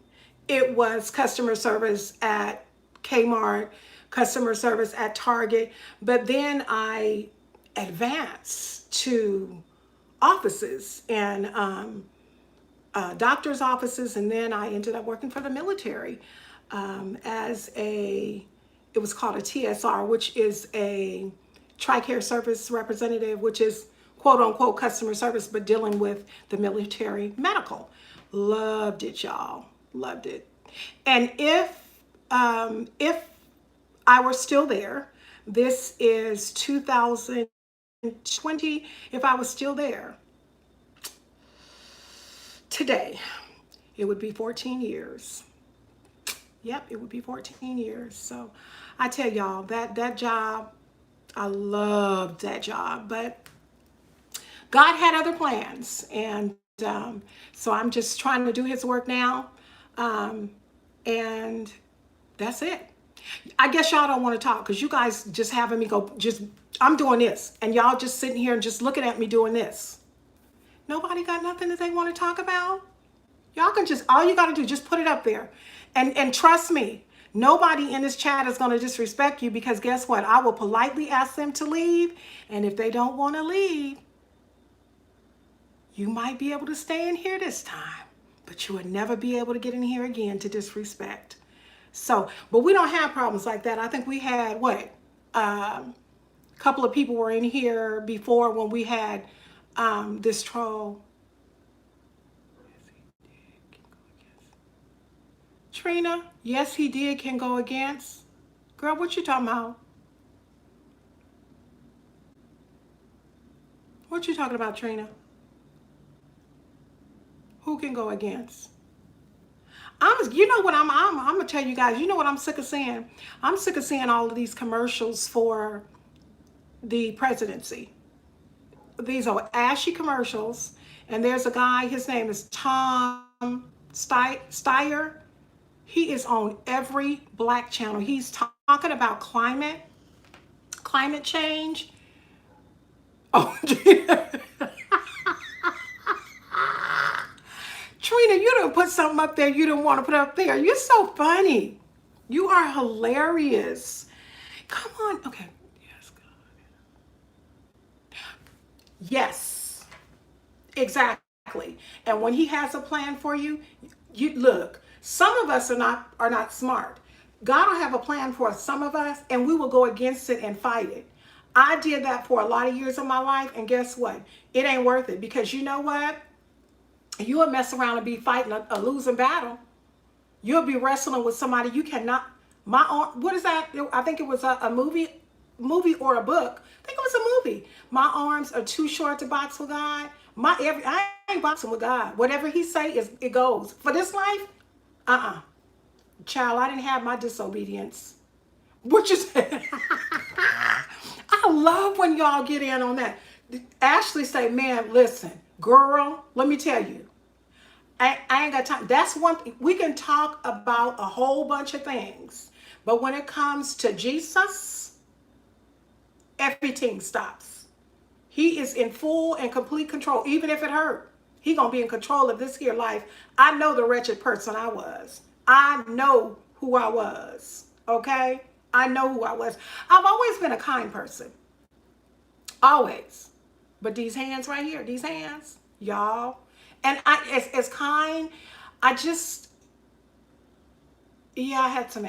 it was customer service at Kmart, customer service at Target, but then I advanced to offices and doctor's offices, and then I ended up working for the military as it was called a TSR, which is a TRICARE service representative, which is quote unquote customer service, but dealing with the military medical. Loved it, y'all. Loved it. And if I were still there, this is 2020. If I was still there today, it would be 14 years. Yep, it would be 14 years. So I tell y'all that job, I loved that job, but God had other plans. And so I'm just trying to do his work now. And that's it. I guess y'all don't want to talk because you guys just having me go, I'm doing this. And y'all just sitting here and just looking at me doing this. Nobody got nothing that they want to talk about? Y'all can just, all you got to do, just put it up there. And trust me, nobody in this chat is going to disrespect you because guess what? I will politely ask them to leave. And if they don't want to leave, you might be able to stay in here this time, but you would never be able to get in here again to disrespect. So, but we don't have problems like that. I think we had, what, a couple of people were in here before when we had this troll. Trina, yes, he did can go against. Girl, what you talking about? What you talking about, Trina? Who can go against? You know what I'm gonna tell you guys, you know what I'm sick of seeing? I'm sick of seeing all of these commercials for the presidency. These are ashy commercials, and there's a guy, his name is Tom Steyer. He is on every black channel. He's talking about climate change. Oh, Trina, you done put something up there you didn't want to put up there. You're so funny. You are hilarious. Come on. Okay. Yes, God. Yes. Exactly. And when he has a plan for you, you look, some of us are not smart. God will have a plan for some of us, and we will go against it and fight it. I did that for a lot of years of my life, and guess what? It ain't worth it because you know what? You will mess around and be fighting a losing battle. You'll be wrestling with somebody you cannot. My arm, what is that? I think it was a movie or a book. I think it was a movie. My arms are too short to box with God. I ain't boxing with God. Whatever he say it goes. For this life, child, I didn't have my disobedience. What you said? I love when y'all get in on that. Ashley say, man, listen, Girl, let me tell you, I ain't got time. That's one thing. We can talk about a whole bunch of things, but when it comes to Jesus, everything stops. He is in full and complete control, even if it hurt. He gonna be in control of this here life. I know the wretched person I was. I know who I was. Okay? I know who I was. I've always been a kind person. Always. But these hands right here, these hands, y'all. And as kind, I just, yeah, I had some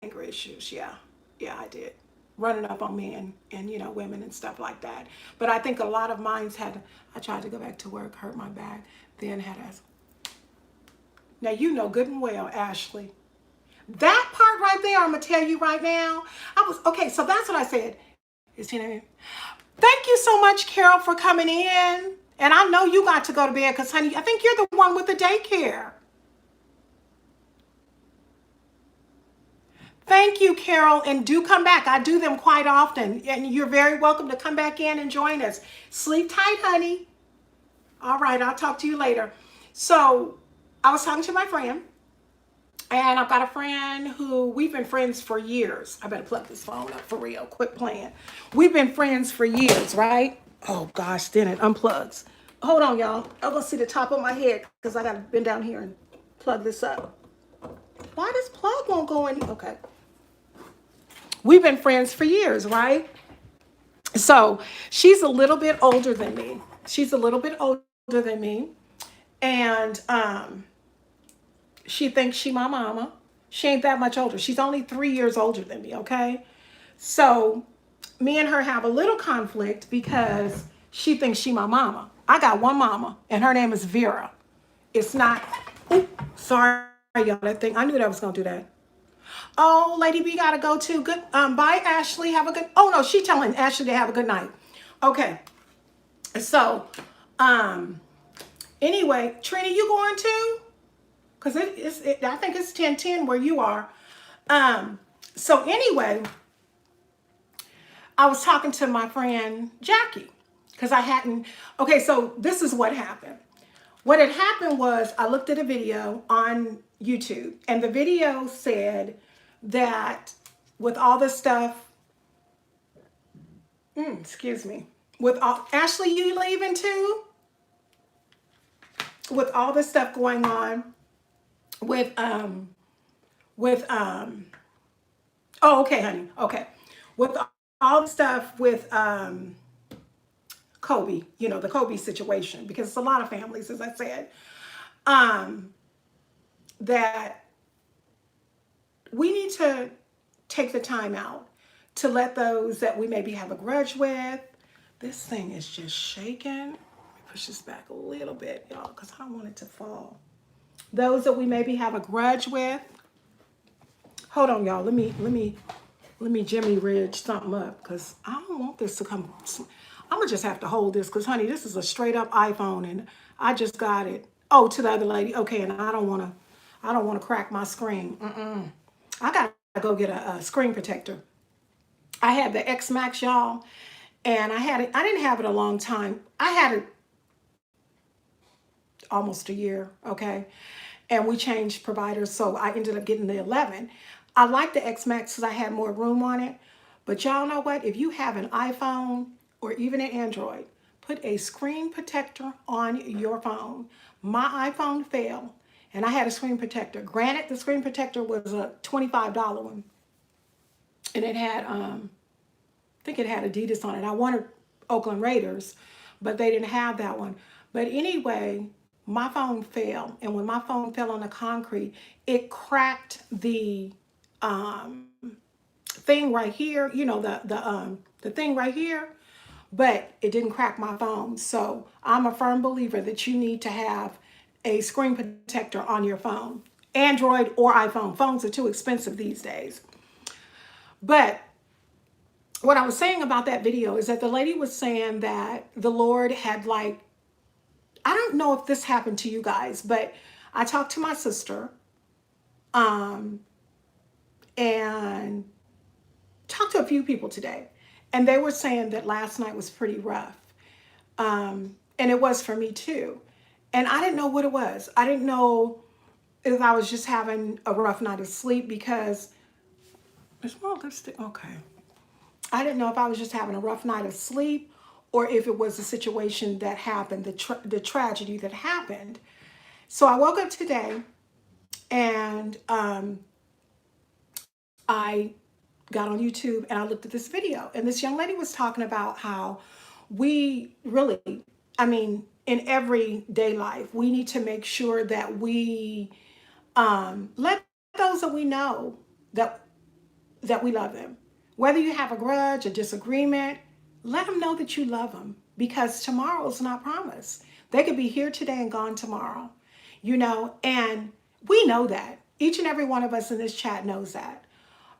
anger issues. Yeah. Yeah, I did. Running up on men and, women and stuff like that. But I think a lot of mines had, I tried to go back to work, hurt my back, then had asthma. Now, you know good and well, Ashley. That part right there, I'm going to tell you right now. Okay, so that's what I said. It's 10 a.m. Thank you so much, Carol, for coming in. And I know you got to go to bed because, honey, I think you're the one with the daycare. Thank you, Carol, and do come back. I do them quite often, and you're very welcome to come back in and join us. Sleep tight, honey. All right, I'll talk to you later. So I was talking to my friend, and I've got a friend who we've been friends for years. I better plug this phone up for real. Quit playing. We've been friends for years, right? Oh, gosh, then it unplugs. Hold on, y'all. I'm going to see the top of my head because I got to bend down here and plug this up. Why this plug won't go in? Okay. We've been friends for years, right? So she's a little bit older than me. She's a little bit older than me. And she thinks she my mama. She ain't that much older. She's only 3 years older than me, okay? So me and her have a little conflict because she thinks she my mama. I got one mama, and her name is Vera. It's not, oh, sorry, y'all, that thing. I knew that was going to do that. Oh, Lady B gotta go too. Good. Bye, Ashley. Have a good. Oh no, she telling Ashley to have a good night. Okay. So, anyway, Trina, you going too? Cause I think it's 10:10 where you are. So anyway, I was talking to my friend Jackie because I hadn't. Okay, so this is what happened. What had happened was I looked at a video on YouTube, and the video said that with all this stuff, excuse me, with all, Ashley, you leaving too? With all this stuff going on with oh, okay, honey, okay, with all the stuff with Kobe, the Kobe situation, because it's a lot of families, as I said, that we need to take the time out to let those that we maybe have a grudge with. This thing is just shaking. Let me push this back a little bit, y'all, because I don't want it to fall. Those that we maybe have a grudge with. Hold on, y'all. Let me Jimmy Ridge something up, because I don't want this to come. I'm gonna just have to hold this, because honey, this is a straight up iPhone, and I just got it. Oh, to the other lady. Okay, and I don't wanna crack my screen. I gotta go get a screen protector. I had the X Max, y'all, and I had it. I didn't have it a long time. I had it almost a year, okay? And we changed providers, so I ended up getting the 11. I like the X Max because I had more room on it. But y'all know what? If you have an iPhone or even an Android, put a screen protector on your phone. My iPhone failed, and I had a screen protector. Granted, the screen protector was a $25 one, and it had, I think it had Adidas on it. I wanted Oakland Raiders, but they didn't have that one. But anyway, my phone fell, and when my phone fell on the concrete, it cracked the thing right here. The thing right here, but it didn't crack my phone. So I'm a firm believer that you need to have a screen protector on your phone, Android or iPhone. Phones are too expensive these days. But what I was saying about that video is that the lady was saying that the Lord had, like, I don't know if this happened to you guys, but I talked to my sister and talked to a few people today, and they were saying that last night was pretty rough. And it was for me too. And I didn't know what it was. I didn't know if I was just having a rough night of sleep because it's more lipstick. Okay. I didn't know if I was just having a rough night of sleep or if it was a situation that happened, the tragedy that happened. So I woke up today and I got on YouTube and I looked at this video. And this young lady was talking about how we really, I mean, in everyday life, we need to make sure that we let those that we know that we love them. Whether you have a grudge, a disagreement, let them know that you love them because tomorrow's not promised. They could be here today and gone tomorrow, and we know that. Each and every one of us in this chat knows that.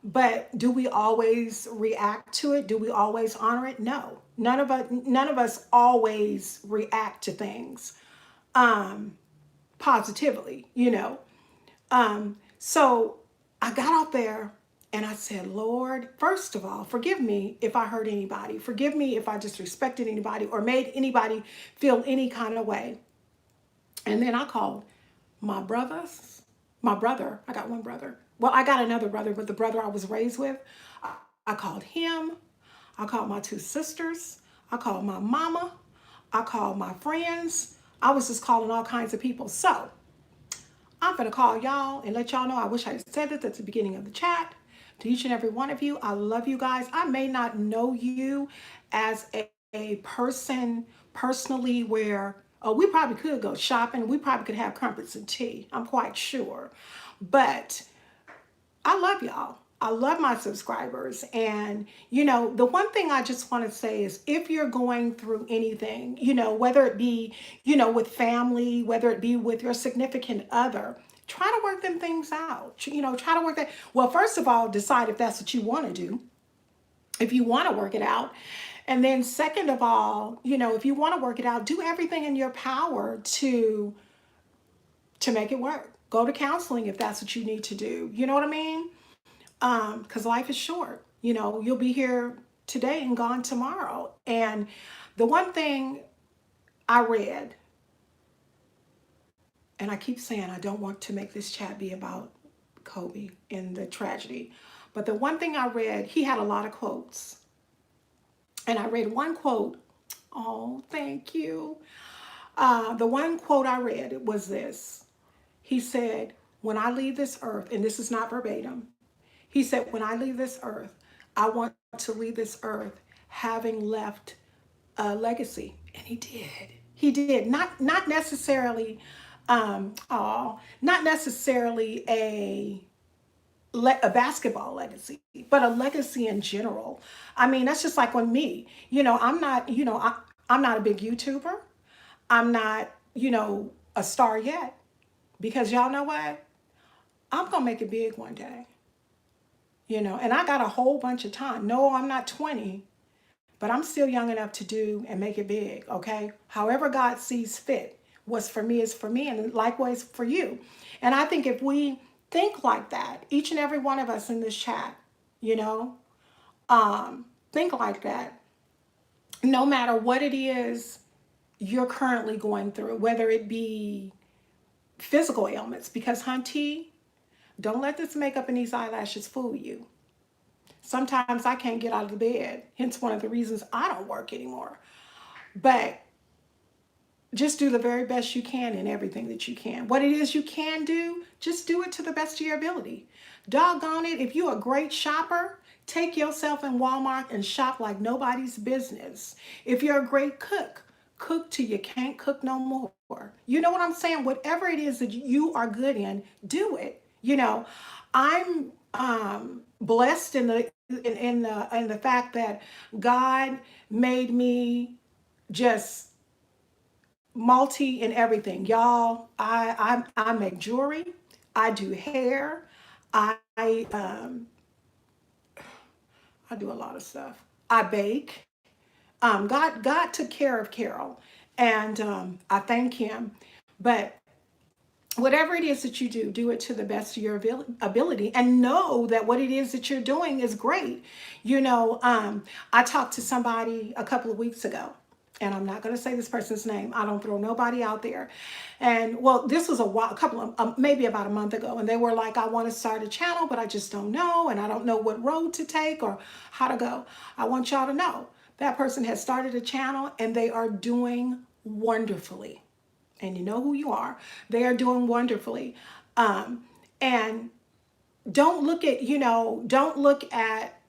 But do we always react to it? Do we always honor it? No. None of us always react to things positively. So I got out there and I said, Lord, first of all, forgive me if I hurt anybody. Forgive me if I disrespected anybody or made anybody feel any kind of way. And then I called my brothers, my brother. I got one brother. Well, I got another brother, but the brother I was raised with, I called him. I called my two sisters. I called my mama. I called my friends. I was just calling all kinds of people. So I'm going to call y'all and let y'all know. I wish I had said this at the beginning of the chat. To each and every one of you, I love you guys. I may not know you as a person personally where we probably could go shopping. We probably could have crumpets and tea. I'm quite sure. But I love y'all. I love my subscribers. And, the one thing I just want to say is if you're going through anything, whether it be, with family, whether it be with your significant other, try to work them things out. Try to work that. Well, first of all, decide if that's what you want to do, if you want to work it out. And then second of all, if you want to work it out, do everything in your power to make it work. Go to counseling if that's what you need to do. You know what I mean? Because life is short. You'll be here today and gone tomorrow. And the one thing I read, and I keep saying I don't want to make this chat be about Kobe and the tragedy, but the one thing I read, he had a lot of quotes. And I read one quote. Oh, thank you. The one quote I read was this. He said, when I leave this earth, and this is not verbatim, he said, when I leave this earth, I want to leave this earth having left a legacy. And he did. He did. Not necessarily, not necessarily a basketball legacy, but a legacy in general. I mean, that's just like when me, I'm not, I'm not a big YouTuber. I'm not, a star yet. Because y'all know what? I'm going to make it big one day. And I got a whole bunch of time. No, I'm not 20, but I'm still young enough to do and make it big, okay? However God sees fit. What's for me is for me, and likewise for you. And I think if we think like that, each and every one of us in this chat, think like that, no matter what it is you're currently going through, whether it be physical ailments, because hunty, don't let this makeup and these eyelashes fool you. Sometimes I can't get out of the bed, hence one of the reasons I don't work anymore. But just do the very best you can in everything that you can. What it is you can do, just do it to the best of your ability. Doggone it, if you're a great shopper, take yourself in Walmart and shop like nobody's business. If you're a great cook, cook till you can't cook no more. You know what I'm saying? Whatever it is that you are good in, do it. I'm blessed in the fact that God made me just multi in everything. Y'all, I make jewelry, I do hair, I I do a lot of stuff. I bake. God took care of Carol, and I thank him. But whatever it is that you do, do it to the best of your ability, and know that what it is that you're doing is great. I talked to somebody a couple of weeks ago, and I'm not going to say this person's name. I don't throw nobody out there. And well, this was a couple of, maybe about a month ago. And they were like, I want to start a channel, but I just don't know. And I don't know what road to take or how to go. I want y'all to know that person has started a channel and they are doing wonderfully. And you know who you are. They are doing wonderfully. And don't look at, don't look at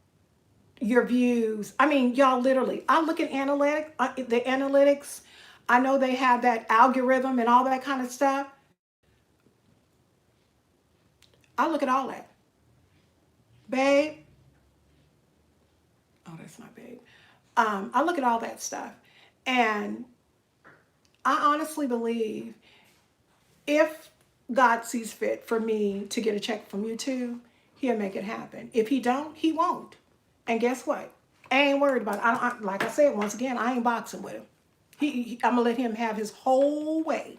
your views. I mean, y'all, literally, I look at the analytics. I know they have that algorithm and all that kind of stuff. I look at all that. Babe. Oh, that's not babe. I look at all that stuff. And I honestly believe if God sees fit for me to get a check from YouTube, he'll make it happen. If he don't, he won't. And guess what? I ain't worried about it. Like I said, once again, I ain't boxing with him. I'm going to let him have his whole way.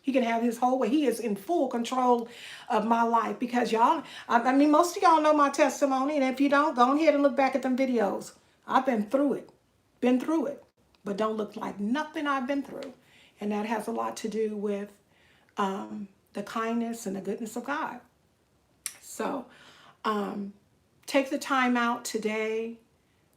He can have his whole way. He is in full control of my life because y'all, I mean, most of y'all know my testimony. And if you don't, go ahead and look back at them videos. I've been through it. Been through it. But don't look like nothing I've been through. And that has a lot to do with the kindness and the goodness of God. So take the time out today,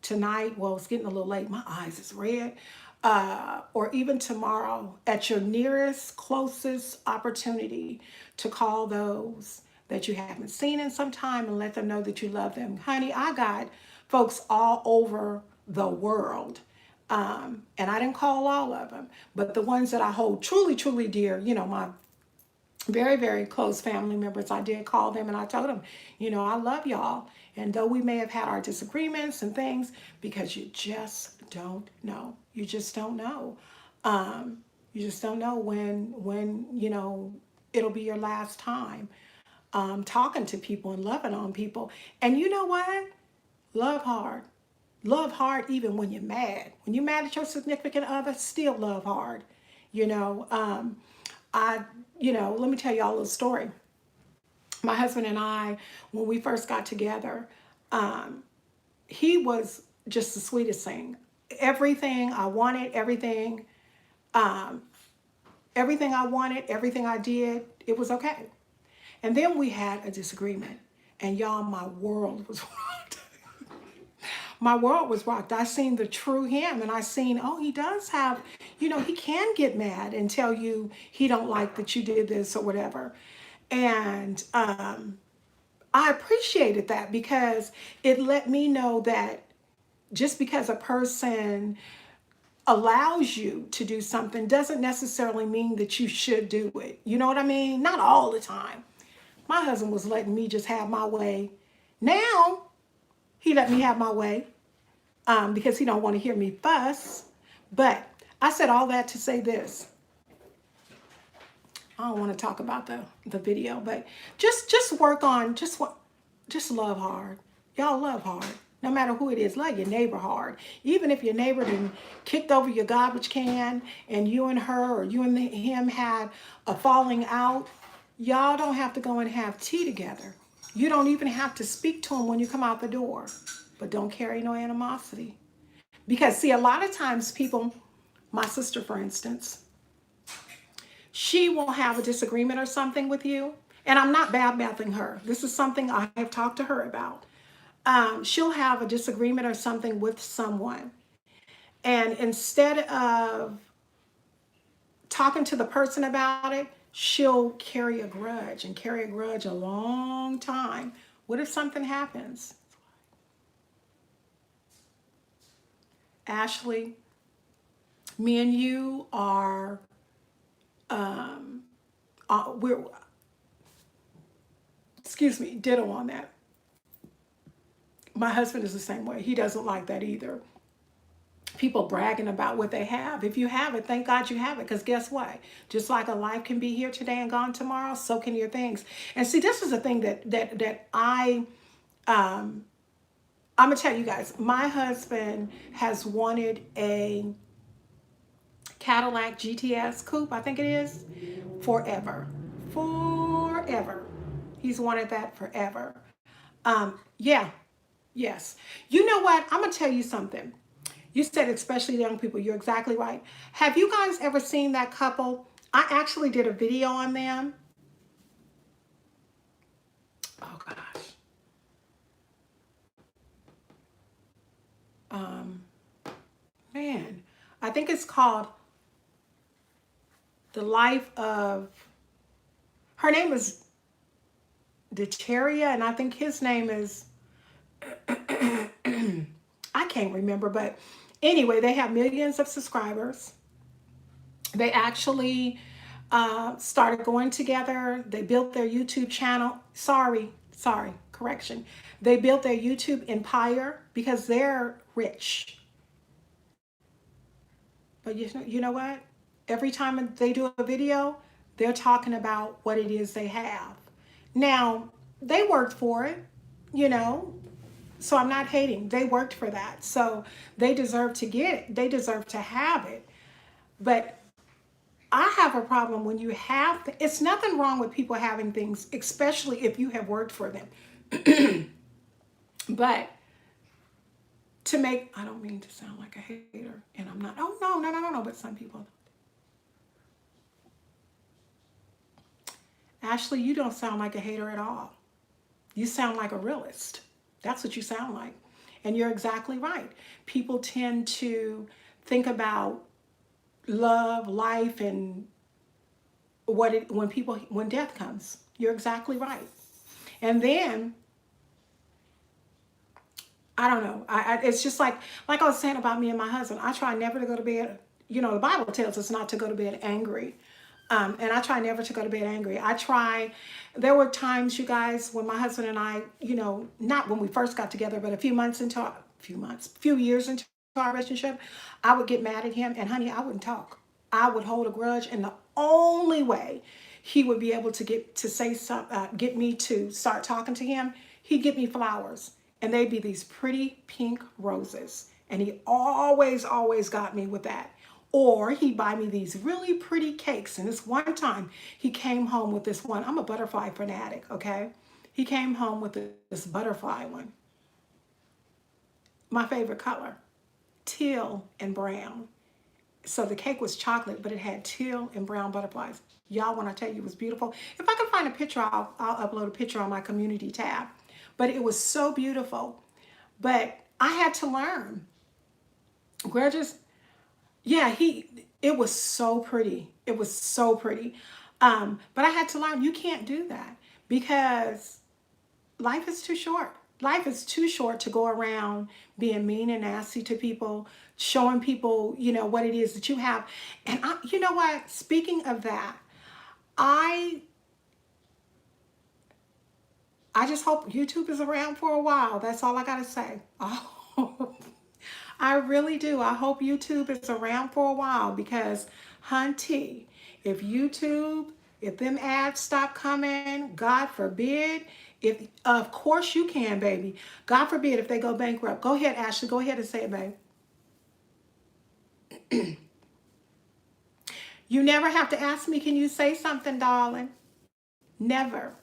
tonight. Well, it's getting a little late. My eyes is red. Or even tomorrow at your nearest, closest opportunity to call those that you haven't seen in some time and let them know that you love them. Honey, I got folks all over the world. And I didn't call all of them, but the ones that I hold truly, truly dear, my very, very close family members, I did call them and I told them, I love y'all. And though we may have had our disagreements and things, because you just don't know. You just don't know. You just don't know when it'll be your last time talking to people and loving on people. And you know what? Love hard. Love hard even when you're mad. When you're mad at your significant other, still love hard. Let me tell y'all a little story. My husband and I, when we first got together, he was just the sweetest thing. Everything I wanted, everything I wanted, everything I did, it was okay. And then we had a disagreement. And y'all, my world was rocked. My world was rocked. I seen the true him, and I seen, he does have, he can get mad and tell you he don't like that you did this or whatever. And I appreciated that because it let me know that just because a person allows you to do something doesn't necessarily mean that you should do it. You know what I mean? Not all the time. My husband was letting me just have my way. Now, he let me have my way because he don't want to hear me fuss. But I said all that to say this. I don't want to talk about the video, but just work on, just love hard. Y'all love hard. No matter who it is, love your neighbor hard. Even if your neighbor done kicked over your garbage can and you and her or you and him had a falling out, y'all don't have to go and have tea together. You don't even have to speak to him when you come out the door. But don't carry no animosity. Because see, a lot of times people, my sister for instance, she will have a disagreement or something with you. And I'm not bad-mouthing her. This is something I have talked to her about. She'll have a disagreement or something with someone. And instead of talking to the person about it, she'll carry a grudge and carry a grudge a long time. What if something happens? Ashley, me and you are, we're, ditto on that. My husband is the same way. He doesn't like that either. People bragging about what they have. If you have it, thank God you have it. Because guess what? Just like a life can be here today and gone tomorrow, so can your things. And see, this is the thing that I'm gonna tell you guys. My husband has wanted a Cadillac GTS coupe, I think it is, forever. Forever. He's wanted that forever. Yeah. Yes. You know what? I'm gonna tell you something. You said especially young people. You're exactly right. Have you guys ever seen that couple? I actually did a video on them. Oh gosh. Um, Man, I think it's called The Life of. Her name is Deteria, and I think his name is. I can't remember, but anyway, they have millions of subscribers. They actually started going together. They built their YouTube channel. Sorry, correction. They built their YouTube empire because they're rich. But you know what? Every time they do a video, they're talking about what it is they have. Now, they worked for it, you know, so I'm not hating. They worked for that. So they deserve to get it. They deserve to have it. But I have a problem when you have, it's nothing wrong with people having things, especially if you have worked for them. But to make, I don't mean to sound like a hater, and I'm not, oh no, but some people. Ashley, you don't sound like a hater at all. You sound like a realist. That's what you sound like. And you're exactly right. People tend to think about love, life, and when death comes. You're exactly right. And then I don't know. It's just like I was saying about me and my husband. I try never to go to bed. You know, the Bible tells us not to go to bed angry. And I try never to go to bed angry. There were times, you guys, when my husband and I, you know, not when we first got together, but a few years into our relationship, I would get mad at him, and honey, I wouldn't talk. I would hold a grudge, and the only way he would be able to get me to start talking to him, he'd get me flowers, and they'd be these pretty pink roses, and he always got me with that. Or he'd buy me these really pretty cakes. And this one time he came home with this one. I'm a butterfly fanatic, okay? He came home with this butterfly one. My favorite color, teal and brown. So the cake was chocolate, but it had teal and brown butterflies. Y'all, when I tell you it was beautiful, if I can find a picture, I'll upload a picture on my community tab. But it was so beautiful. But I had to learn. Gorgeous. Yeah, it was so pretty. It was so pretty. But I had to learn you can't do that because life is too short. Life is too short to go around being mean and nasty to people, showing people, you know, what it is that you have. And you know what? Speaking of that, I just hope YouTube is around for a while. That's all I gotta say. Oh, I really do. I hope YouTube is around for a while because, hunty, if them ads stop coming, God forbid, if of course you can, baby. God forbid if they go bankrupt. Go ahead, Ashley. Go ahead and say it, babe. You never have to ask me, can you say something, darling? Never.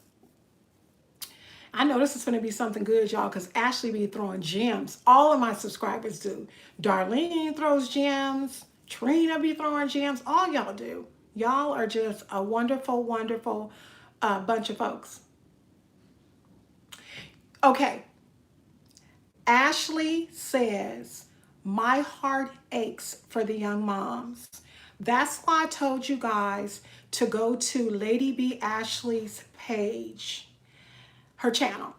I know this is going to be something good, y'all, because Ashley be throwing gems. All of my subscribers do. Darlene throws gems. Trina be throwing gems. All y'all do. Y'all are just a wonderful, wonderful bunch of folks. Okay. Ashley says, my heart aches for the young moms. That's why I told you guys to go to Lady B Ashley's page, her channel,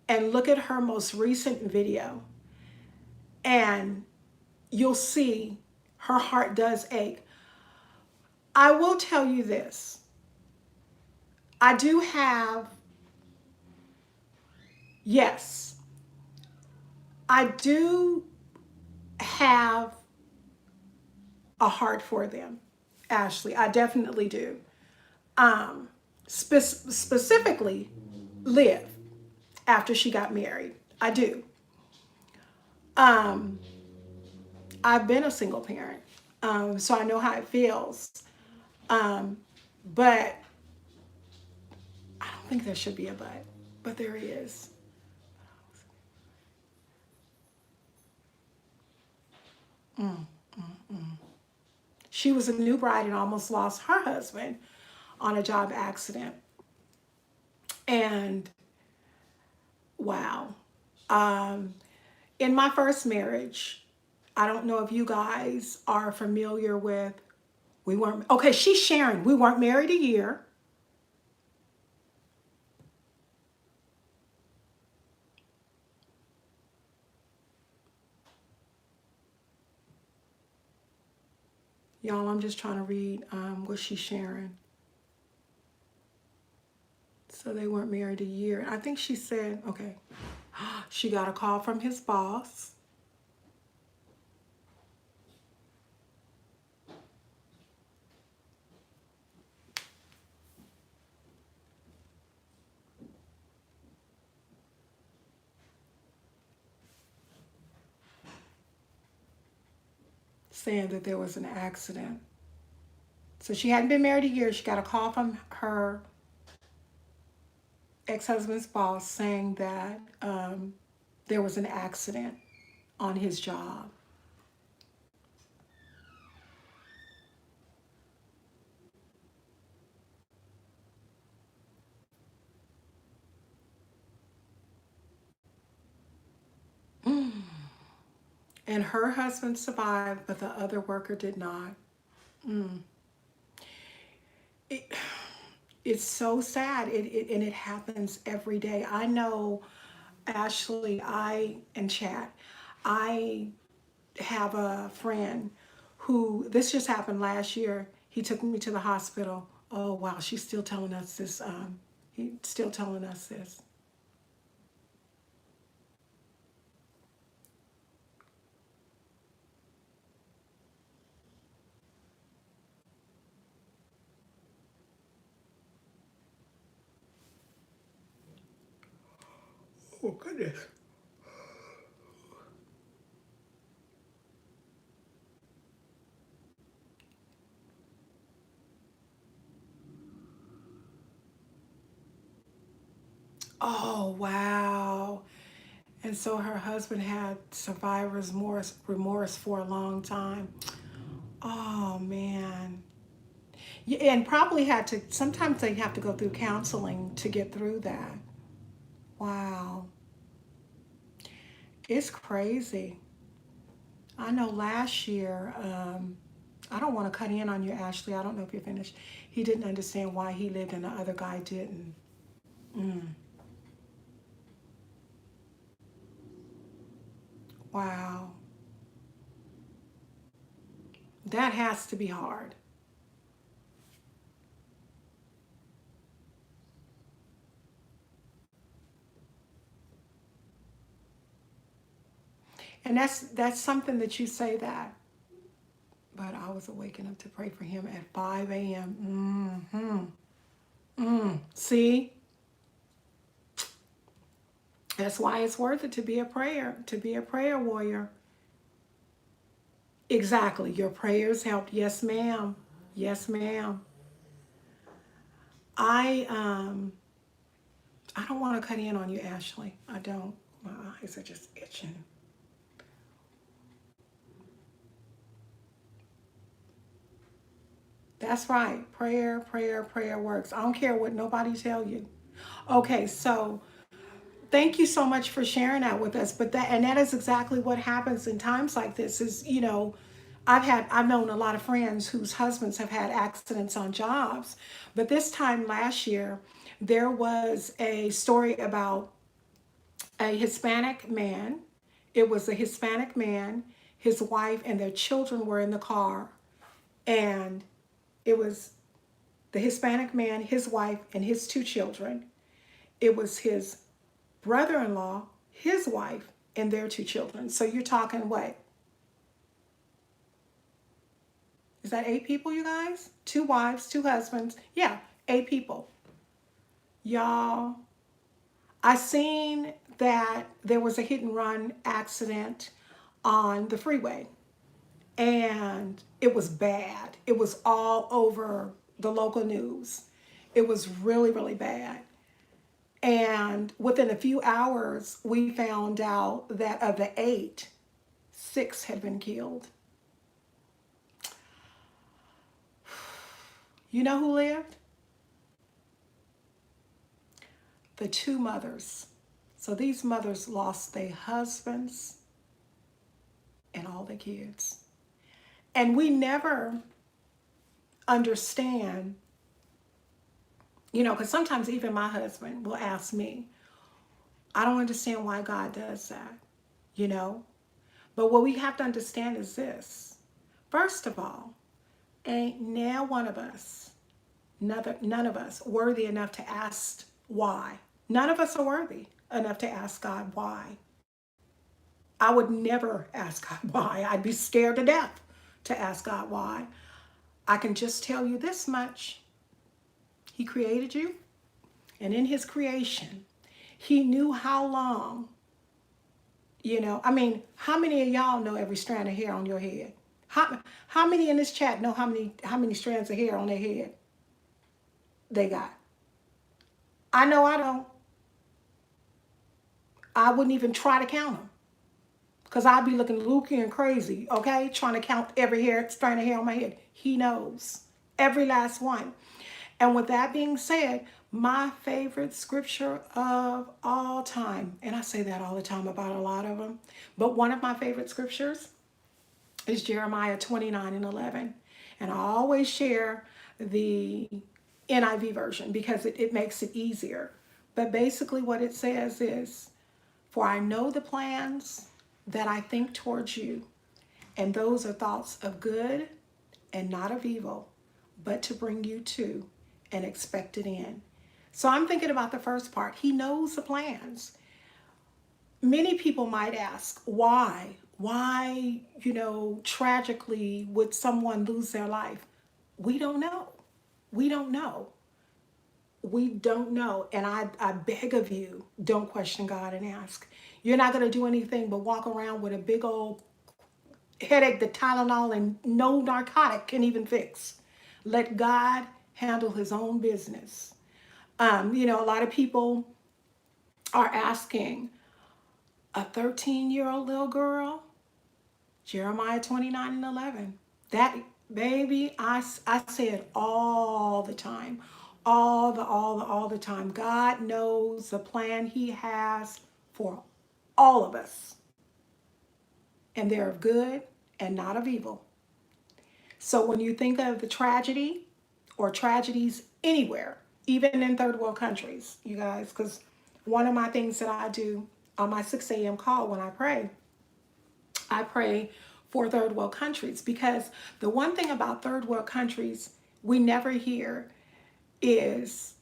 and look at her most recent video. And you'll see her heart does ache. I will tell you this. I do have, yes, I do have a heart for them, Ashley. I definitely do. Specifically, Liv, after she got married. I do. I've been a single parent, so I know how it feels. But I don't think there should be a but there is. Mm. She was a new bride and almost lost her husband on a job accident. And wow. Um, in my first marriage, I don't know if you guys are familiar with, we weren't, okay, she's sharing. We weren't married a year. Y'all, I'm just trying to read what she's sharing. So they weren't married a year. I think she said, okay, she got a call from his boss saying that there was an accident. So she hadn't been married a year. She got a call from her ex-husband's boss saying that there was an accident on his job. And her husband survived, but the other worker did not. Mm. It, it's so sad. And it happens every day. I know, Ashley, and Chat, I have a friend who, this just happened last year. He took me to the hospital. Oh, wow. She's still telling us this. He's still telling us this. Oh, goodness. Oh, wow. And so her husband had survivor's remorse for a long time. Oh, man. Yeah, and probably had to, sometimes they have to go through counseling to get through that. Wow. It's crazy. I know last year, I don't want to cut in on you, Ashley. I don't know if you're finished. He didn't understand why he lived and the other guy didn't. Mm, wow. That has to be hard. And that's something that you say that. But I was awakened up to pray for him at 5 a.m. See, that's why it's worth it to be a prayer warrior. Exactly. Your prayers helped. Yes, ma'am. Yes, ma'am. I I don't want to cut in on you, Ashley. I don't. My eyes are just itching. That's right. Prayer, prayer, prayer works. I don't care what nobody tell you. Okay, so thank you so much for sharing that with us. But that is exactly what happens in times like this is, I've known a lot of friends whose husbands have had accidents on jobs. But this time last year, there was a story about a Hispanic man. It was a Hispanic man, his wife, and their children were in the car. And it was the Hispanic man, his wife, and his two children. It was his brother in law, his wife, and their two children. So you're talking what? Is that 8 people, you guys? Two wives, two husbands. Yeah, 8 people. Y'all, I seen that there was a hit and run accident on the freeway, and it was bad. It was all over the local news. It was really, really bad. And within a few hours, we found out that of the 8, 6 had been killed. You know who lived? The two mothers. So these mothers lost their husbands and all their kids. And we never understand, because sometimes even my husband will ask me, I don't understand why God does that, you know? But what we have to understand is this. First of all, ain't now one of us, none of us, worthy enough to ask why. None of us are worthy enough to ask God why. I would never ask God why. I'd be scared to death to ask God why. I can just tell you this much. He created you, and in his creation, he knew how long, how many of y'all know every strand of hair on your head? How many in this chat know how many strands of hair on their head they got? I know I don't. I wouldn't even try to count them because I'd be looking looky and crazy, okay? Trying to count every strand of hair on my head. He knows every last one. And with that being said, my favorite scripture of all time, and I say that all the time about a lot of them, but one of my favorite scriptures is Jeremiah 29:11. And I always share the NIV version because it makes it easier. But basically what it says is, for I know the plans that I think towards you, and those are thoughts of good and not of evil, but to bring you to an expected end. So I'm thinking about the first part. He knows the plans. Many people might ask, why? Why, tragically would someone lose their life? We don't know. We don't know. We don't know. And I beg of you, don't question God and ask. You're not going to do anything but walk around with a big old headache that Tylenol and no narcotic can even fix. Let God handle his own business. A lot of people are asking, a 13-year-old little girl, Jeremiah 29:11. That baby, I say it all the time. All the time. God knows the plan he has for all of us. And they're of good and not of evil. So when you think of the tragedy or tragedies anywhere, even in third world countries, you guys, because one of my things that I do on my 6 a.m. call when I pray for third world countries, because the one thing about third world countries we never hear is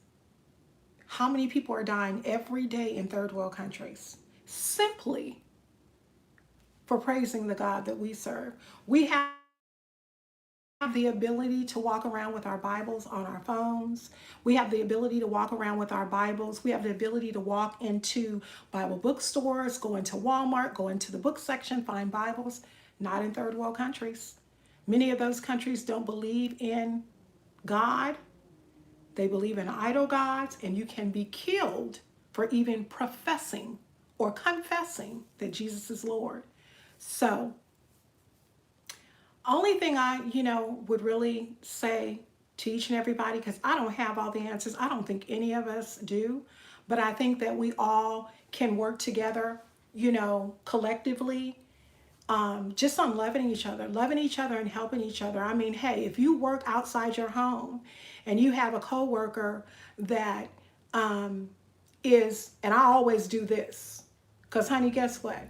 how many people are dying every day in third world countries simply for praising the God that we serve. We have the ability to walk around with our Bibles on our phones. We have the ability to walk around with our Bibles. We have the ability to walk into Bible bookstores, go into Walmart, go into the book section, find Bibles. Not in third world countries. Many of those countries don't believe in God. They believe in idol gods, and you can be killed for even professing or confessing that Jesus is Lord. So only thing I, would really say to each and everybody, because I don't have all the answers. I don't think any of us do. But I think that we all can work together, collectively, just on loving each other and helping each other. I mean, hey, if you work outside your home and you have a coworker that and I always do this, because honey, guess what?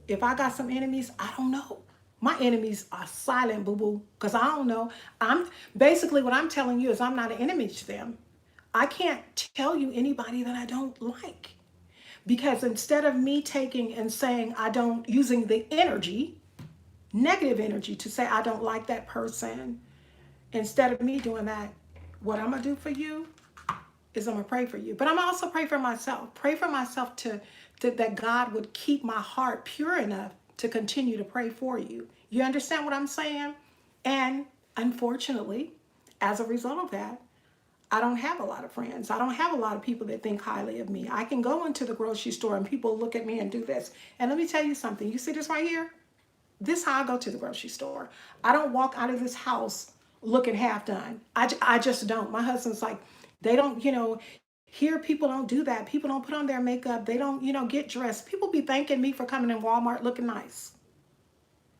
If I got some enemies, I don't know. My enemies are silent, boo-boo, because I don't know. I'm basically what I'm telling you is I'm not an enemy to them. I can't tell you anybody that I don't like. Because instead of me taking and saying using the energy, negative energy to say I don't like that person, instead of me doing that, what I'm going to do for you is I'm going to pray for you. But I'm also pray for myself. Pray for myself that God would keep my heart pure enough to continue to pray for you. You understand what I'm saying? And unfortunately, as a result of that, I don't have a lot of friends. I don't have a lot of people that think highly of me. I can go into the grocery store and people look at me and do this. And let me tell you something. You see this right here? This is how I go to the grocery store. I don't walk out of this house looking half done. I just don't. My husband's like, they don't, here people don't do that. People don't put on their makeup. They don't, get dressed. People be thanking me for coming in Walmart looking nice.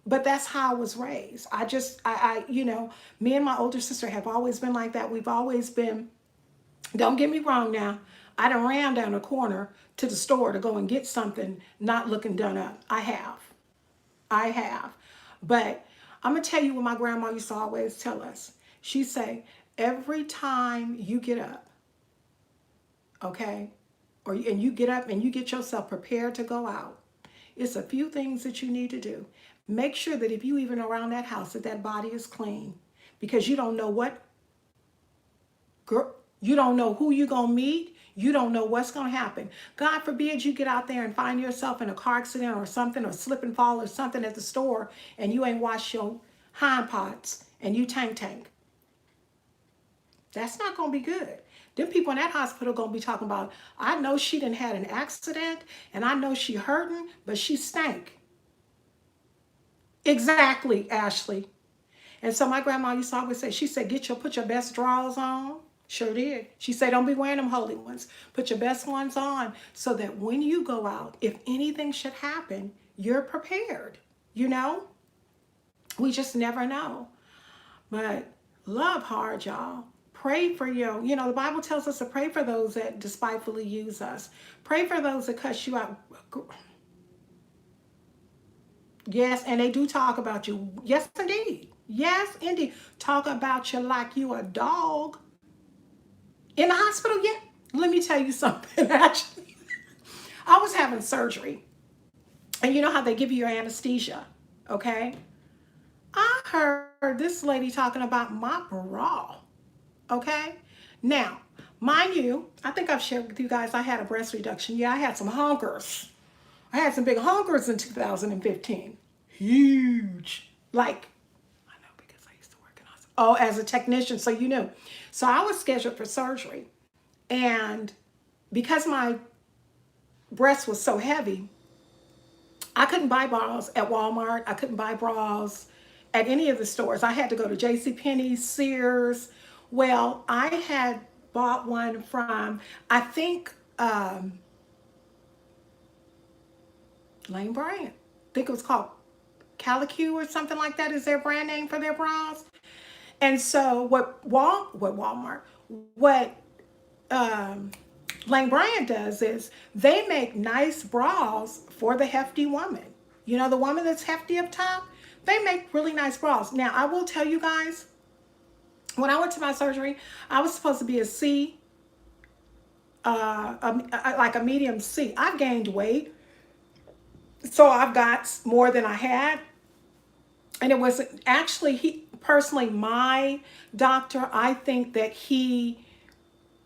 But that's how I was raised. Me and my older sister have always been like that. We've always been, don't get me wrong now. I done ran down a corner to the store to go and get something not looking done up. I have. I have. But I'm going to tell you what my grandma used to always tell us. She'd say, every time you get up, okay, and you get up and you get yourself prepared to go out, it's a few things that you need to do. Make sure that if you even around that house, that body is clean, because you don't know what, girl, you don't know who you're going to meet. You don't know what's going to happen. God forbid you get out there and find yourself in a car accident or something, or slip and fall or something at the store, and you ain't washed your hind parts and you tank. That's not going to be good. Them people in that hospital going to be talking about, I know she done had an accident and I know she hurting, but she stank. Exactly, Ashley. And so my grandma used to always say, she said, put your best drawers on. Sure did. She said, don't be wearing them holy ones. Put your best ones on so that when you go out, if anything should happen, you're prepared. We just never know. But love hard, y'all. Pray for the Bible tells us to pray for those that despitefully use us. Pray for those that cuss you out. Yes, and they do talk about you. Yes, indeed. Yes, indeed. Talk about you like you a dog. In the hospital, yeah. Let me tell you something, actually. I was having surgery. And you know how they give you your anesthesia, okay? I heard this lady talking about my bra, okay? Now, mind you, I think I've shared with you guys I had a breast reduction. Yeah, I had some honkers. I had some big honkers in 2015. Huge. Like, I know because I used to work in hospital. Oh, as a technician, so you knew. So I was scheduled for surgery. And because my breast was so heavy, I couldn't buy bras at Walmart. I couldn't buy bras at any of the stores. I had to go to JCPenney, Sears. Well, I had bought one from, I think, Lane Bryant. I think it was called Calicu or something like that is their brand name for their bras. And so what Lane Bryant does is they make nice bras for the hefty woman. The woman that's hefty up top, they make really nice bras. Now, I will tell you guys, when I went to my surgery, I was supposed to be a C, like a medium C. I've gained weight, so I've got more than I had. And it was actually, my doctor, I think that he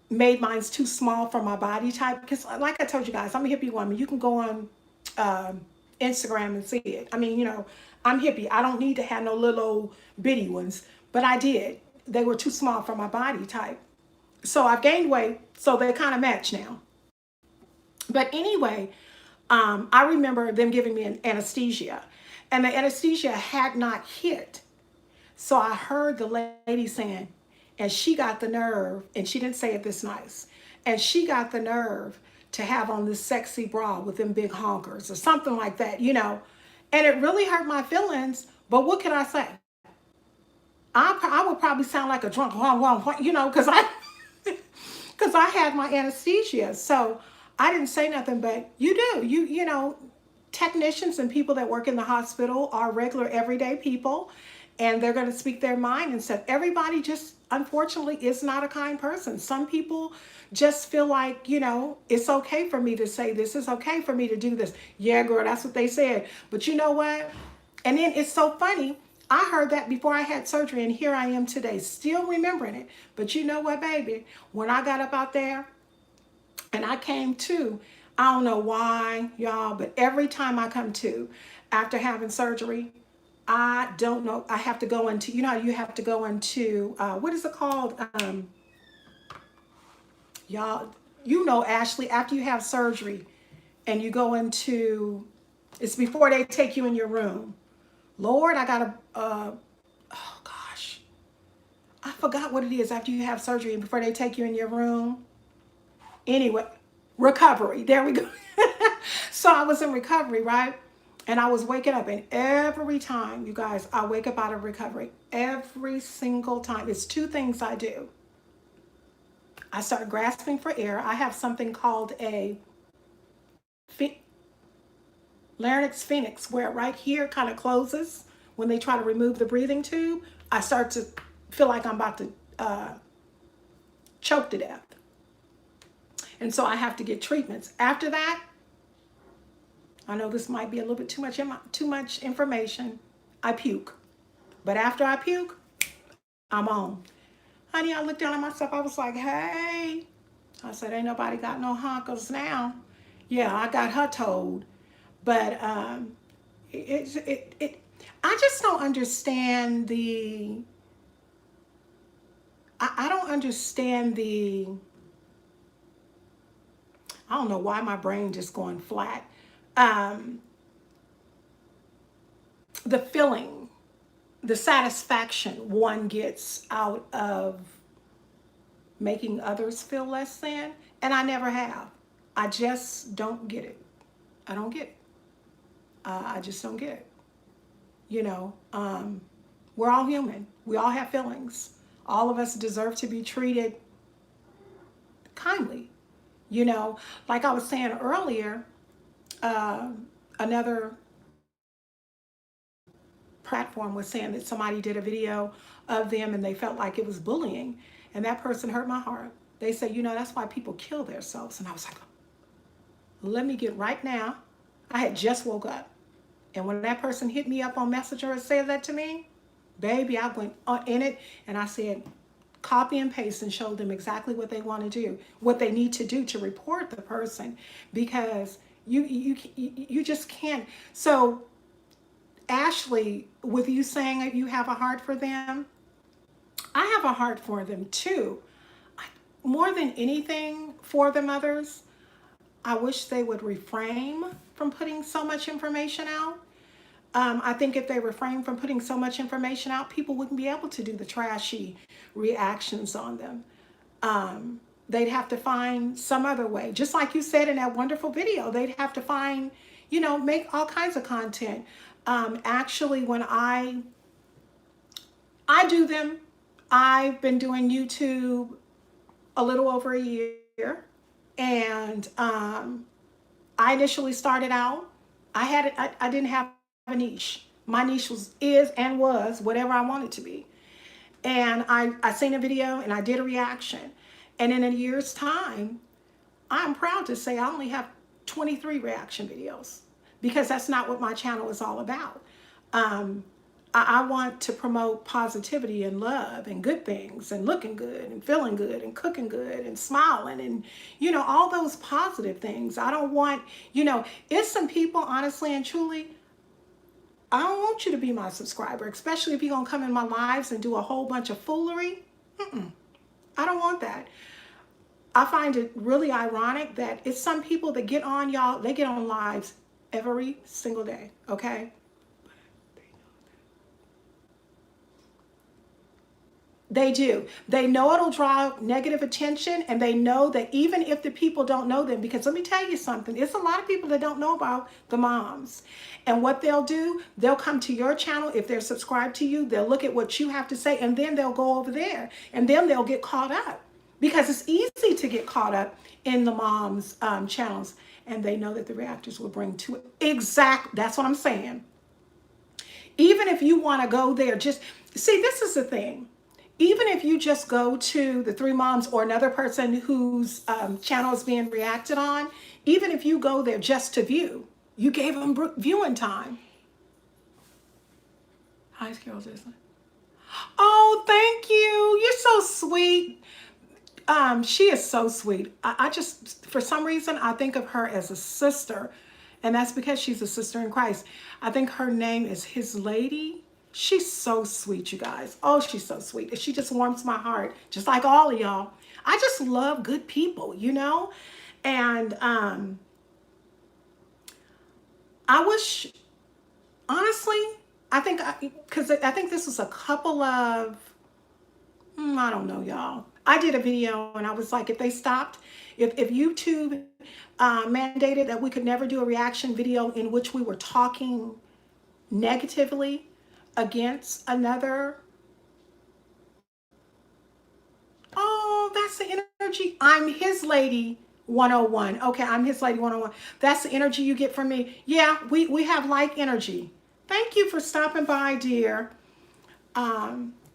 made mine too small for my body type. Because like I told you guys, I'm a hippie woman. You can go on Instagram and see it. I mean, I'm hippie. I don't need to have no little old bitty ones. But I did. They were too small for my body type. So I've gained weight. So they kind of match now. But anyway, I remember them giving me an anesthesia. And the anesthesia had not hit. So I heard the lady saying, and she got the nerve, and she didn't say it this nice, and she got the nerve to have on this sexy bra with them big honkers or something like that, And it really hurt my feelings, but what can I say? I would probably sound like a drunk, because because I had my anesthesia. So I didn't say nothing, but technicians and people that work in the hospital are regular everyday people, and they're going to speak their mind and stuff. Everybody just unfortunately is not a kind person. Some people just feel like, it's okay for me to say this, it's okay for me to do this. Yeah, girl, that's what they said. But you know what? And then it's so funny. I heard that before I had surgery, and here I am today, still remembering it. But you know what, baby? When I got up out there and I came to, I don't know why, y'all, but every time I come to after having surgery, I don't know, I have to go into, how you have to go into, what is it called? Y'all, Ashley, after you have surgery and you go into, it's before they take you in your room. Lord, I got to, oh gosh. I forgot what it is after you have surgery and before they take you in your room. Anyway, recovery. There we go. So I was in recovery, right? And I was waking up, and every time, you guys, I wake up out of recovery. Every single time. It's two things I do. I start grasping for air. I have something called a larynx phoenix, where right here kind of closes when they try to remove the breathing tube. I start to feel like I'm about to choke to death. And so I have to get treatments. After that, I know this might be a little bit too much information. I puke. But after I puke, I'm on. Honey, I looked down at myself. I was like, hey. I said, ain't nobody got no honkers now. Yeah, I got her told. But I just don't understand I don't understand I don't know why my brain just going flat. Um, the feeling, the satisfaction one gets out of making others feel less than, and I never have. I just don't get it. I don't get it. I just don't get it. You know, we're all human. We all have feelings. All of us deserve to be treated kindly. You know, like I was saying earlier, another platform was saying that somebody did a video of them and they felt like it was bullying. And that person hurt my heart. They said, you know, that's why people kill themselves. And I was like, let me get right now. I had just woke up. And when that person hit me up on Messenger and said that to me, baby, I went in it and I said, copy and paste, and showed them exactly what they want to do, what they need to do to report the person, because you just can't. So Ashley, with you saying that you have a heart for them, I have a heart for them too. More than anything, for the mothers, I wish they would refrain from putting so much information out. I think if they refrain from putting so much information out, people wouldn't be able to do the trashy reactions on them. They'd have to find some other way. Just like you said in that wonderful video, they'd have to find, you know, make all kinds of content. Actually, when I do them, I've been doing YouTube a little over a year. And I initially started out, I didn't have a niche. My niche was whatever I wanted to be. And I seen a video and I did a reaction. And in a year's time, I'm proud to say I only have 23 reaction videos, because that's not what my channel is all about. I want to promote positivity and love and good things and looking good and feeling good and cooking good and smiling and, you know, all those positive things. I don't want, you know, it's some people, honestly and truly, I don't want you to be my subscriber, especially if you're going to come in my lives and do a whole bunch of foolery. I don't want that. I find it really ironic that it's some people that get on, y'all, they get on lives every single day, okay? They do. They know it'll draw negative attention, and they know that even if the people don't know them, because let me tell you something, it's a lot of people that don't know about the moms. And what they'll do, they'll come to your channel. If they're subscribed to you, they'll look at what you have to say, and then they'll go over there, and then they'll get caught up, because it's easy to get caught up in the moms' channels, and they know that the reactors will bring to it. That's what I'm saying. Even if you want to go there, just see, this is the thing. Even if you just go to the three moms or another person whose channel is being reacted on, even if you go there just to view, you gave them viewing time. Hi, Carol Disney. Oh, thank you. You're so sweet. She is so sweet. I just, for some reason, I think of her as a sister, and that's because she's a sister in Christ. I think her name is His Lady. She's so sweet, you guys. Oh, she's so sweet. She just warms my heart, just like all of y'all. I just love good people, you know? And I wish, honestly, I think this was a couple of I don't know, y'all. I did a video and I was like, if they stopped, if YouTube mandated that we could never do a reaction video in which we were talking negatively against another. Oh, that's the energy. I'm his lady 101. Okay, I'm his lady 101. That's the energy you get from me. Yeah, we have like energy. Thank you for stopping by, dear.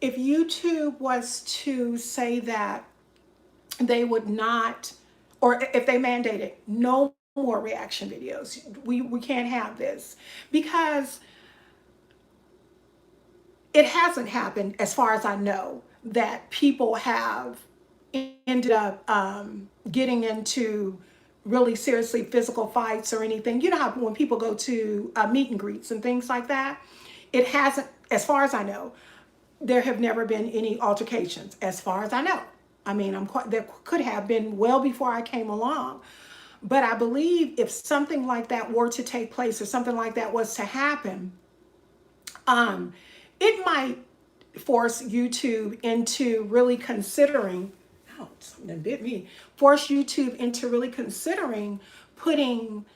If YouTube was to say that they would not, or if they mandated no more reaction videos, we can't have this, because it hasn't happened, as far as I know, that people have ended up getting into really seriously physical fights or anything. You know how when people go to meet and greets and things like that, it hasn't, as far as I know, there have never been any altercations, as far as I know. I mean, there could have been well before I came along. But I believe if something like that were to take place, or something like that was to happen, um, it might force YouTube into really considering, oh, something bit me, force YouTube into really considering putting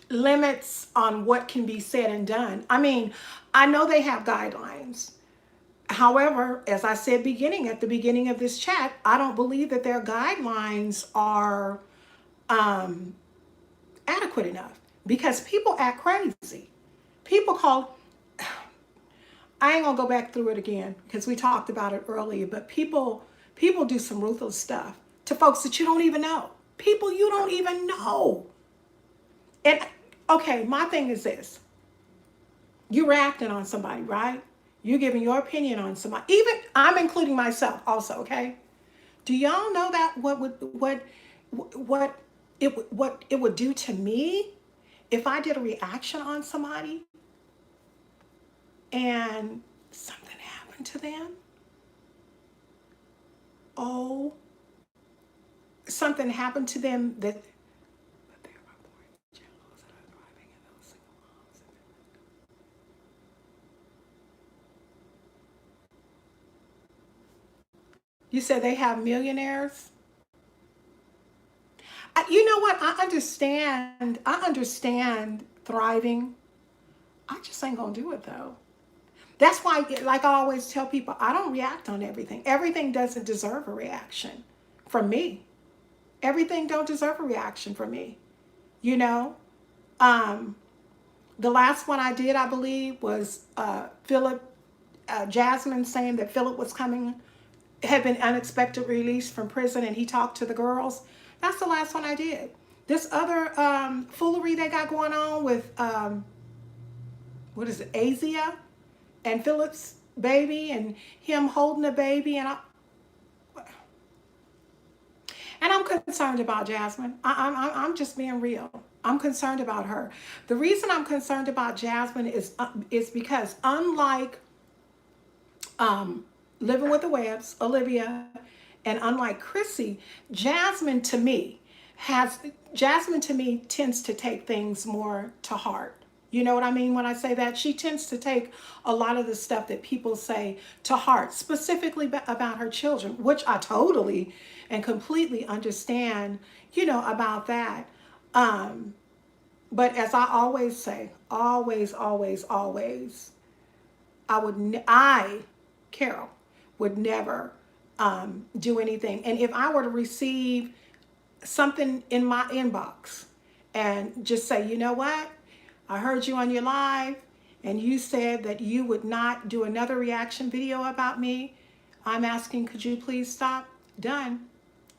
limits on what can be said and done. I mean, I know they have guidelines. However, as I said at the beginning of this chat, I don't believe that their guidelines are adequate enough, because people act crazy. People call, I ain't gonna go back through it again because we talked about it earlier, but people do some ruthless stuff to folks that you don't even know. People you don't even know. And okay, my thing is this. You're reacting on somebody, right? You're giving your opinion on somebody. Even I'm including myself also, okay? Do y'all know that what it would do to me if I did a reaction on somebody and something happened to them? Oh, something happened to them that, but there are born generals that are thriving in those single moms. You said they have millionaires? You know what? I understand thriving. I just ain't gonna do it though. That's why, like I always tell people, I don't react on everything. Everything doesn't deserve a reaction from me. Everything don't deserve a reaction from me. You know, um, the last one I did, I believe, was Philip, Jasmine saying that Philip was coming, had been unexpected released from prison, and he talked to the girls. That's the last one I did. This other foolery they got going on with what is it, Asia and Philip's baby, and him holding the baby, and I'm concerned about Jasmine. I'm just being real. I'm concerned about her. The reason I'm concerned about Jasmine is because, unlike um, Living with the Webbs, Olivia, and unlike Chrissy, has Jasmine to me tends to take things more to heart. You know what I mean when I say that? She tends to take a lot of the stuff that people say to heart, specifically about her children, which I totally and completely understand, about that. Um, but as I always say, always, always, always, Carol, would never do anything. And if I were to receive something in my inbox and just say, you know what? I heard you on your live and you said that you would not do another reaction video about me. I'm asking, could you please stop? Done.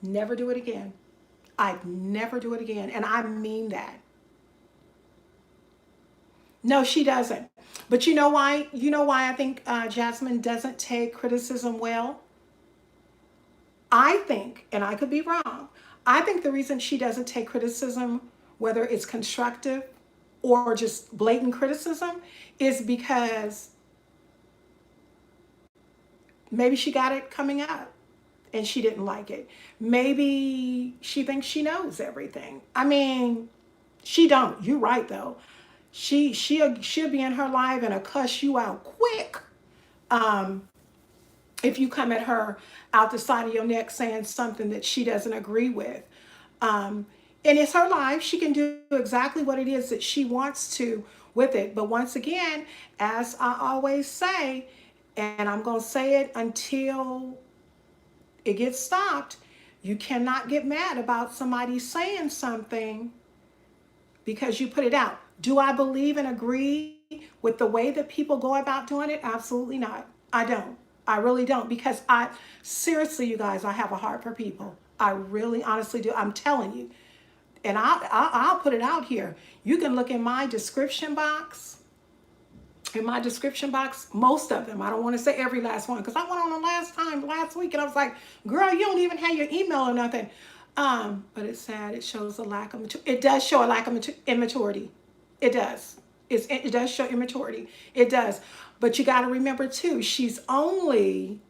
Never do it again. I'd never do it again. And I mean that. No, she doesn't. But you know why? You know why I think Jasmine doesn't take criticism well? I think, and I could be wrong, I think the reason she doesn't take criticism, whether it's constructive or just blatant criticism, is because maybe she got it coming up and she didn't like it. Maybe she thinks she knows everything. I mean, she don't. You're right though. She'll be in her live and cuss you out quick. if you come at her out the side of your neck saying something that she doesn't agree with. And it's her life. She can do exactly what it is that she wants to with it. But once again, as I always say, and I'm going to say it until it gets stopped, you cannot get mad about somebody saying something because you put it out. Do I believe and agree with the way that people go about doing it? Absolutely not. I don't. I really don't, because seriously, you guys, I have a heart for people. I really honestly do. I'm telling you. And I'll put it out here. You can look in my description box. In my description box, most of them. I don't want to say every last one, because I went on the last week, and I was like, girl, you don't even have your email or nothing. But it's sad. It shows a lack of maturity. It does show a lack of immaturity. It does. It does show immaturity. It does. But you got to remember too, she's only,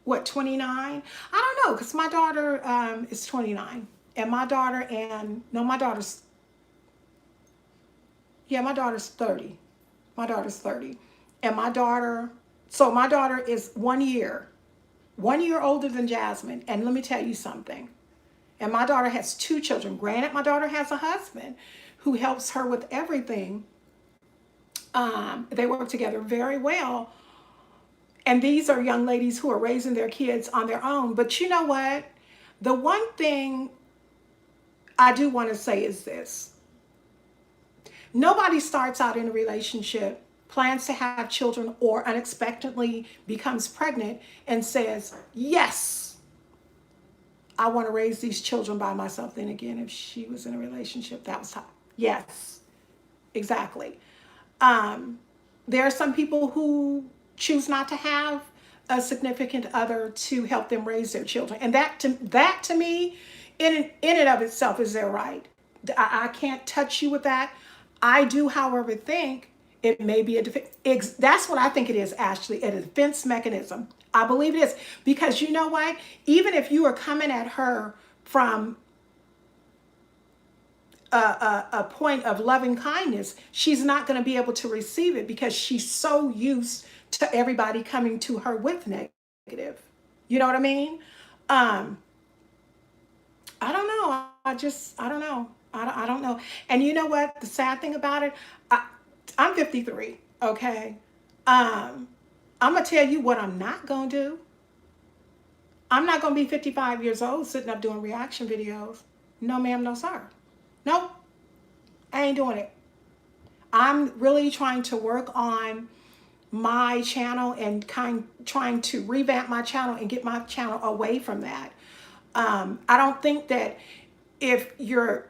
what, 29? I don't know, because my daughter is 29. And my daughter my daughter's, yeah, my daughter's 30. My daughter's 30. And my daughter is 1 year older than Jasmine. And let me tell you something. And my daughter has 2 children. Granted, my daughter has a husband who helps her with everything. They work together very well. And these are young ladies who are raising their kids on their own. But you know what? The one thing I do want to say is this. Nobody starts out in a relationship, plans to have children, or unexpectedly becomes pregnant and says, yes, I want to raise these children by myself. Then again, if she was in a relationship, that was tough. Yes, exactly. There are some people who choose not to have a significant other to help them raise their children. And that to me, in and of itself, is their right. I can't touch you with that. I do, however, think it may be a defense. That's what I think it is, Ashley, a defense mechanism. I believe it is. Because you know what? Even if you are coming at her from a point of loving kindness, she's not going to be able to receive it because she's so used to everybody coming to her with negative. You know what I mean? I don't know. I don't know. I don't know. And you know what? The sad thing about it, I'm 53. Okay. I'm going to tell you what I'm not going to do. I'm not going to be 55 years old sitting up doing reaction videos. No, ma'am, no, sir. Nope. I ain't doing it. I'm really trying to work on my channel and trying to revamp my channel and get my channel away from that. I don't think that if you're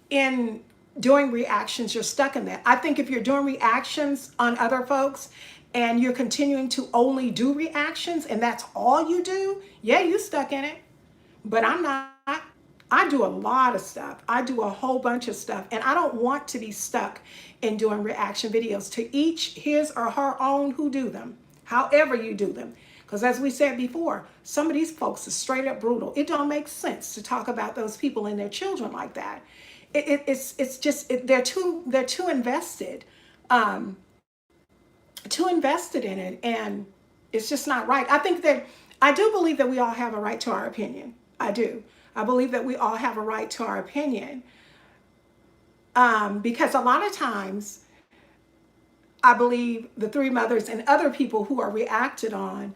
in doing reactions, you're stuck in that. I think if you're doing reactions on other folks and you're continuing to only do reactions and that's all you do, yeah, you stuck in it. But I'm not. I do a lot of stuff. I do a whole bunch of stuff. And I don't want to be stuck in doing reaction videos. To each his or her own who do them, however you do them. Because as we said before, some of these folks are straight up brutal. It don't make sense to talk about those people and their children like that. It's just they're too invested, too invested in it, and it's just not right. I do believe that we all have a right to our opinion. I do. I believe that we all have a right to our opinion, because a lot of times I believe the three mothers and other people who are reacted on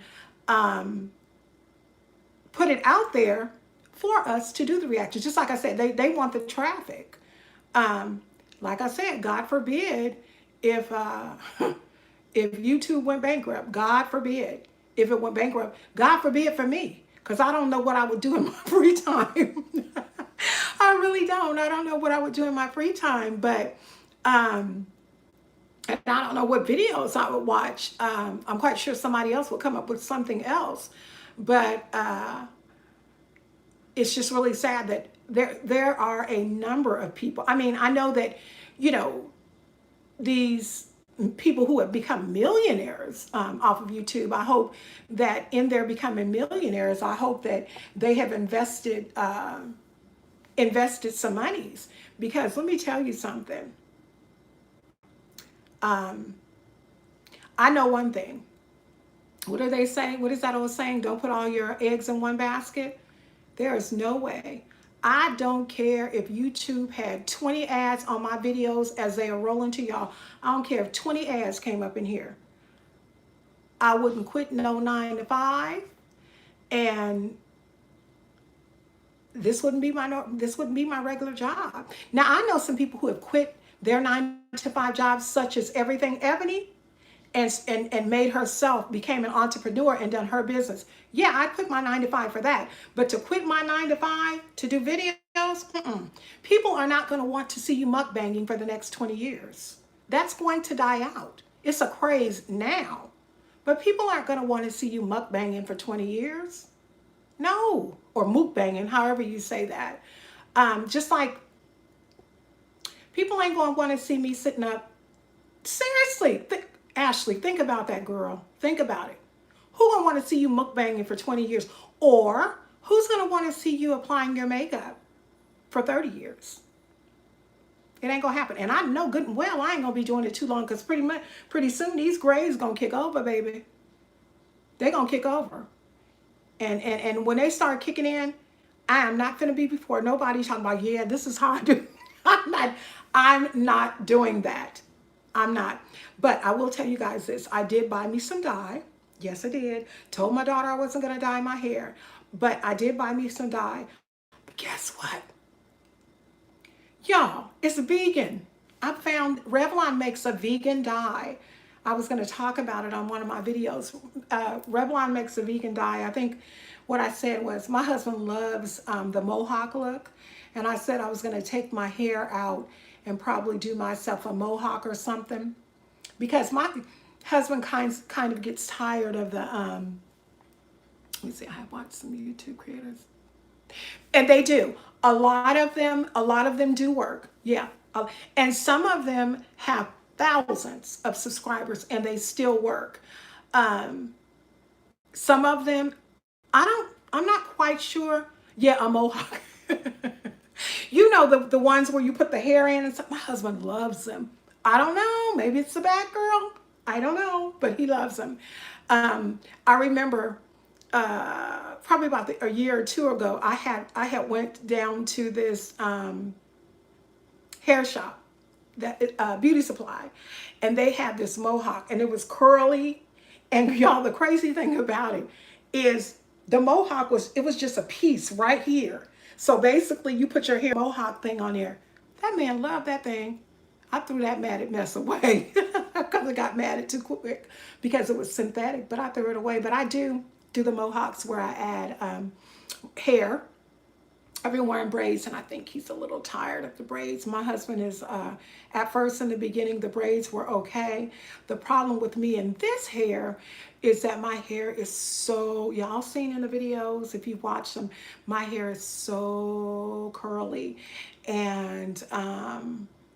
put it out there for us to do the reaction. Just like I said, they want the traffic. Like I said, God forbid if if YouTube went bankrupt. God forbid if it went bankrupt. God forbid for me, because I don't know what I would do in my free time. I really don't. I don't know what I would do in my free time, but and I don't know what videos I would watch. I'm quite sure somebody else will come up with something else, but it's just really sad that there are a number of people. I mean, I know that, you know, these people who have become millionaires off of YouTube, I hope that in their becoming millionaires, I hope that they have invested some monies. Because let me tell you something. I know one thing. What do they say? What is that old saying? Don't put all your eggs in one basket. There is no way. I don't care if YouTube had 20 ads on my videos as they are rolling to y'all. I don't care if 20 ads came up in here. I wouldn't quit no 9 to 5, and this wouldn't be my regular job. Now I know some people who have quit their 9 to 5 jobs, such as Everything Ebony, and made herself, became an entrepreneur and done her business. Yeah, I'd quit my 9 to 5 for that. But to quit my 9 to 5 to do videos, people are not going to want to see you mukbanging for the next 20 years. That's going to die out. It's a craze now, but people aren't going to want to see you mukbanging for 20 years. No, or mukbanging, however you say that. Just like people ain't going to want to see me sitting up. Seriously, Ashley, think about that, girl. Think about it. Who gonna want to see you mukbanging for 20 years? Or who's gonna want to see you applying your makeup for 30 years? It ain't gonna happen. And I know good and well I ain't gonna be doing it too long, because pretty soon these grays gonna kick over, baby. They gonna kick over. And when they start kicking in, I am not gonna be before nobody talking about, yeah, this is how I do. I'm not doing that. I'm not. But I will tell you guys this. I did buy me some dye. Yes, I did. Told my daughter I wasn't going to dye my hair. But I did buy me some dye. But guess what? Y'all, it's vegan. I found Revlon makes a vegan dye. I was going to talk about it on one of my videos. Revlon makes a vegan dye. I think what I said was my husband loves the mohawk look. And I said I was going to take my hair out and probably do myself a mohawk or something. Because my husband kind of gets tired of the, let me see, I have watched some YouTube creators. And they do. A lot of them do work. Yeah. And some of them have thousands of subscribers and they still work. Some of them, I'm not quite sure. Yeah, a mohawk. You know, the ones where you put the hair in and stuff. My husband loves them. I don't know. Maybe it's a bad girl. I don't know, but he loves them. I remember probably about a year or two ago, I had went down to this hair shop, that beauty supply, and they had this mohawk, and it was curly. And y'all, the crazy thing about it is the mohawk was just a piece right here. So basically, you put your hair mohawk thing on there. That man loved that thing. I threw that matted mess away because it got matted too quick because it was synthetic, but I threw it away. But I do the mohawks where I add hair. I've been wearing braids, and I think he's a little tired of the braids. My husband is, at first in the beginning, the braids were okay. The problem with me and this hair is that my hair is so, y'all seen in the videos, if you watch them, my hair is so curly. And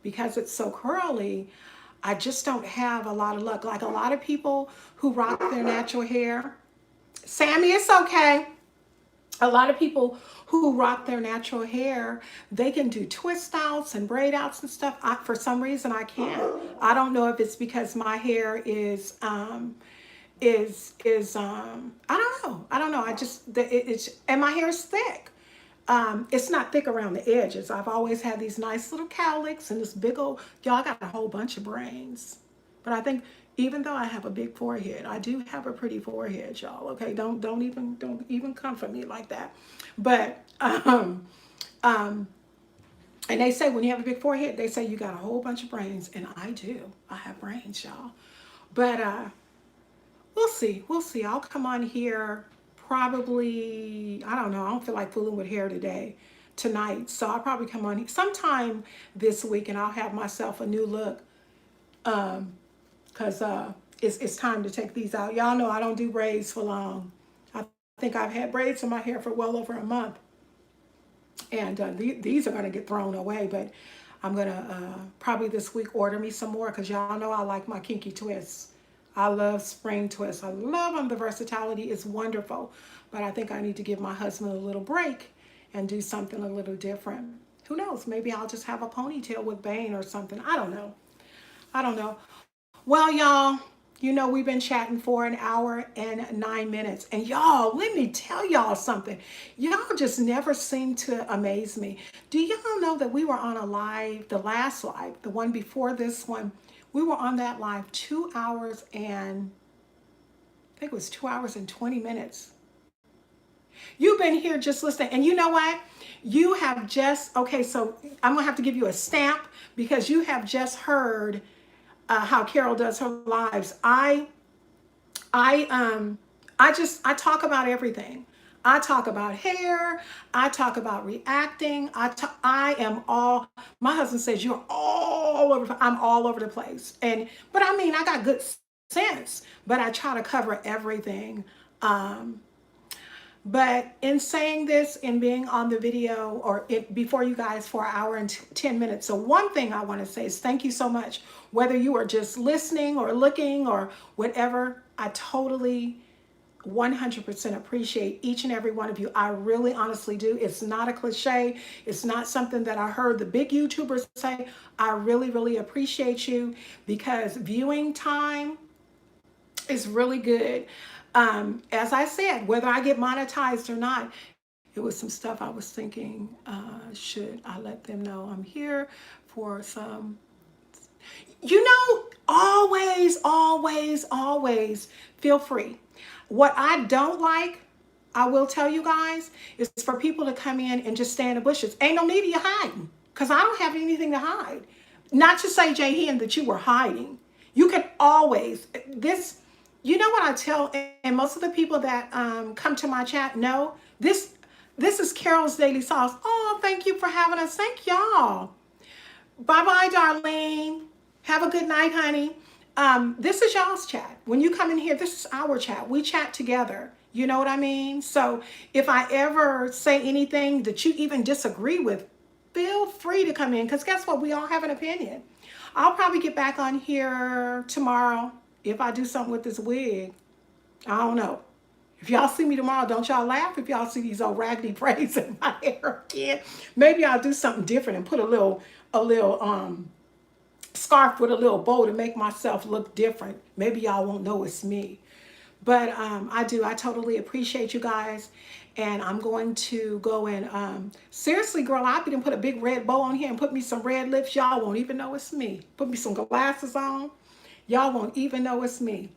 because it's so curly, I just don't have a lot of luck. Like a lot of people who rock their natural hair. Sammy, it's okay. A lot of people who rock their natural hair, they can do twist outs and braid outs and stuff. For some reason, I can't. I don't know if it's because my hair is I don't know. I just it's and my hair is thick. It's not thick around the edges. I've always had these nice little cowlicks and this big old, y'all, I got a whole bunch of brains. But I think even though I have a big forehead, I do have a pretty forehead, y'all. Okay, don't even come for me like that. But and they say when you have a big forehead, they say you got a whole bunch of brains, and I do. I have brains, y'all. But we'll see. We'll see. I'll come on here probably, I don't know. I don't feel like fooling with hair tonight. So I'll probably come on here sometime this week, and I'll have myself a new look. Because it's time to take these out. Y'all know I don't do braids for long. I think I've had braids in my hair for well over a month. And these are going to get thrown away. But I'm going to probably this week order me some more, because y'all know I like my kinky twists. I love spring twists. I love them. The versatility is wonderful. But I think I need to give my husband a little break and do something a little different. Who knows? Maybe I'll just have a ponytail with Bane or something. I don't know. Well, y'all, You know, we've been chatting for an hour and 9 minutes. And y'all, let me tell y'all something. Y'all just never seem to amaze me. Do y'all know that we were on a live, the last live, the one before this one, we were on that live 2 hours and I think it was 2 hours and 20 minutes. You've been here just listening. And you know what? You have just, okay, so I'm going to have to give you a stamp because you have just heard how Carol does her lives. I I talk about everything. I talk about hair. I talk about reacting. I am all. My husband says you're all over. I'm all over the place. But I mean, I got good sense. But I try to cover everything. Um, but in saying this and being on the video or before you guys for an hour and 10 minutes. So one thing I want to say is thank you so much. Whether you are just listening or looking or whatever, I totally 100% appreciate each and every one of you. I really honestly do. It's not a cliche. It's not something that I heard the big YouTubers say. I really, really appreciate you because viewing time is really good. As I said, whether I get monetized or not, it was some stuff I was thinking, should I let them know I'm here for some, you know, always, always, always feel free. What I don't like, I will tell you guys, is for people to come in and just stay in the bushes. Ain't no need of you hiding because I don't have anything to hide. Not to say, Jay Hen, that you were hiding. You can always, this, you know what I tell, and most of the people that come to my chat know, this is Carol's Daily Sauce. Oh, thank you for having us. Thank y'all. Bye-bye, Darlene. Have a good night, honey. This is y'all's chat. When you come in here, this is our chat. We chat together. You know what I mean? So if I ever say anything that you even disagree with, feel free to come in because guess what? We all have an opinion. I'll probably get back on here tomorrow if I do something with this wig. I don't know. If y'all see me tomorrow, don't y'all laugh if y'all see these old raggedy braids in my hair again. Maybe I'll do something different and put a little scarf with a little bow to make myself look different. Maybe y'all won't know it's me. But I totally appreciate you guys. And I'm going to go and, seriously, girl, I'll be done put a big red bow on here and put me some red lips. Y'all won't even know it's me. Put me some glasses on. Y'all won't even know it's me.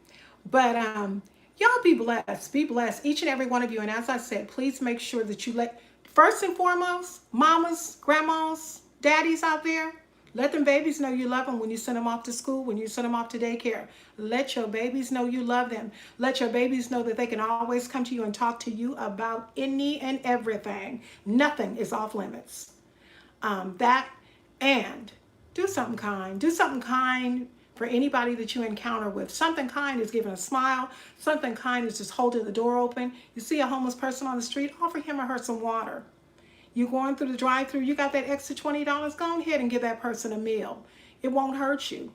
But y'all be blessed. Be blessed, each and every one of you. And as I said, please make sure that you let, first and foremost, mamas, grandmas, daddies out there, let them babies know you love them when you send them off to school, when you send them off to daycare. Let your babies know you love them. Let your babies know that they can always come to you and talk to you about any and everything. Nothing is off limits. That and do something kind. Do something kind for anybody that you encounter with. Something kind is giving a smile. Something kind is just holding the door open. You see a homeless person on the street, offer him or her some water. You going through the drive-through, you got that extra $20, go ahead and give that person a meal. It won't hurt you.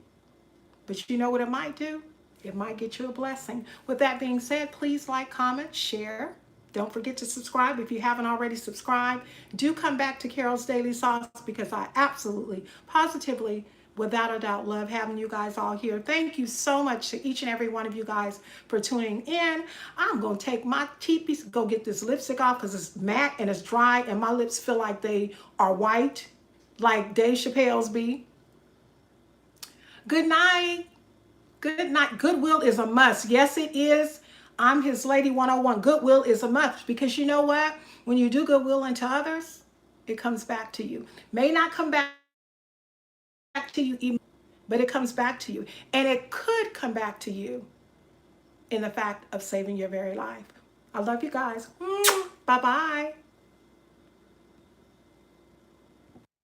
But you know what it might do? It might get you a blessing. With that being said, please like, comment, share. Don't forget to subscribe if you haven't already subscribed. Do come back to Carol's Daily Sauce because I absolutely, positively, without a doubt, love having you guys all here. Thank you so much to each and every one of you guys for tuning in. I'm going to take my teepees, go get this lipstick off because it's matte and it's dry and my lips feel like they are white, like Dave Chappelle's be. Good night. Good night. Goodwill is a must. Yes, it is. I'm his lady 101. Goodwill is a must because you know what? When you do goodwill unto others, it comes back to you. May not come back to you even, but it comes back to you. And it could come back to you in the fact of saving your very life. I love you guys. Bye-bye.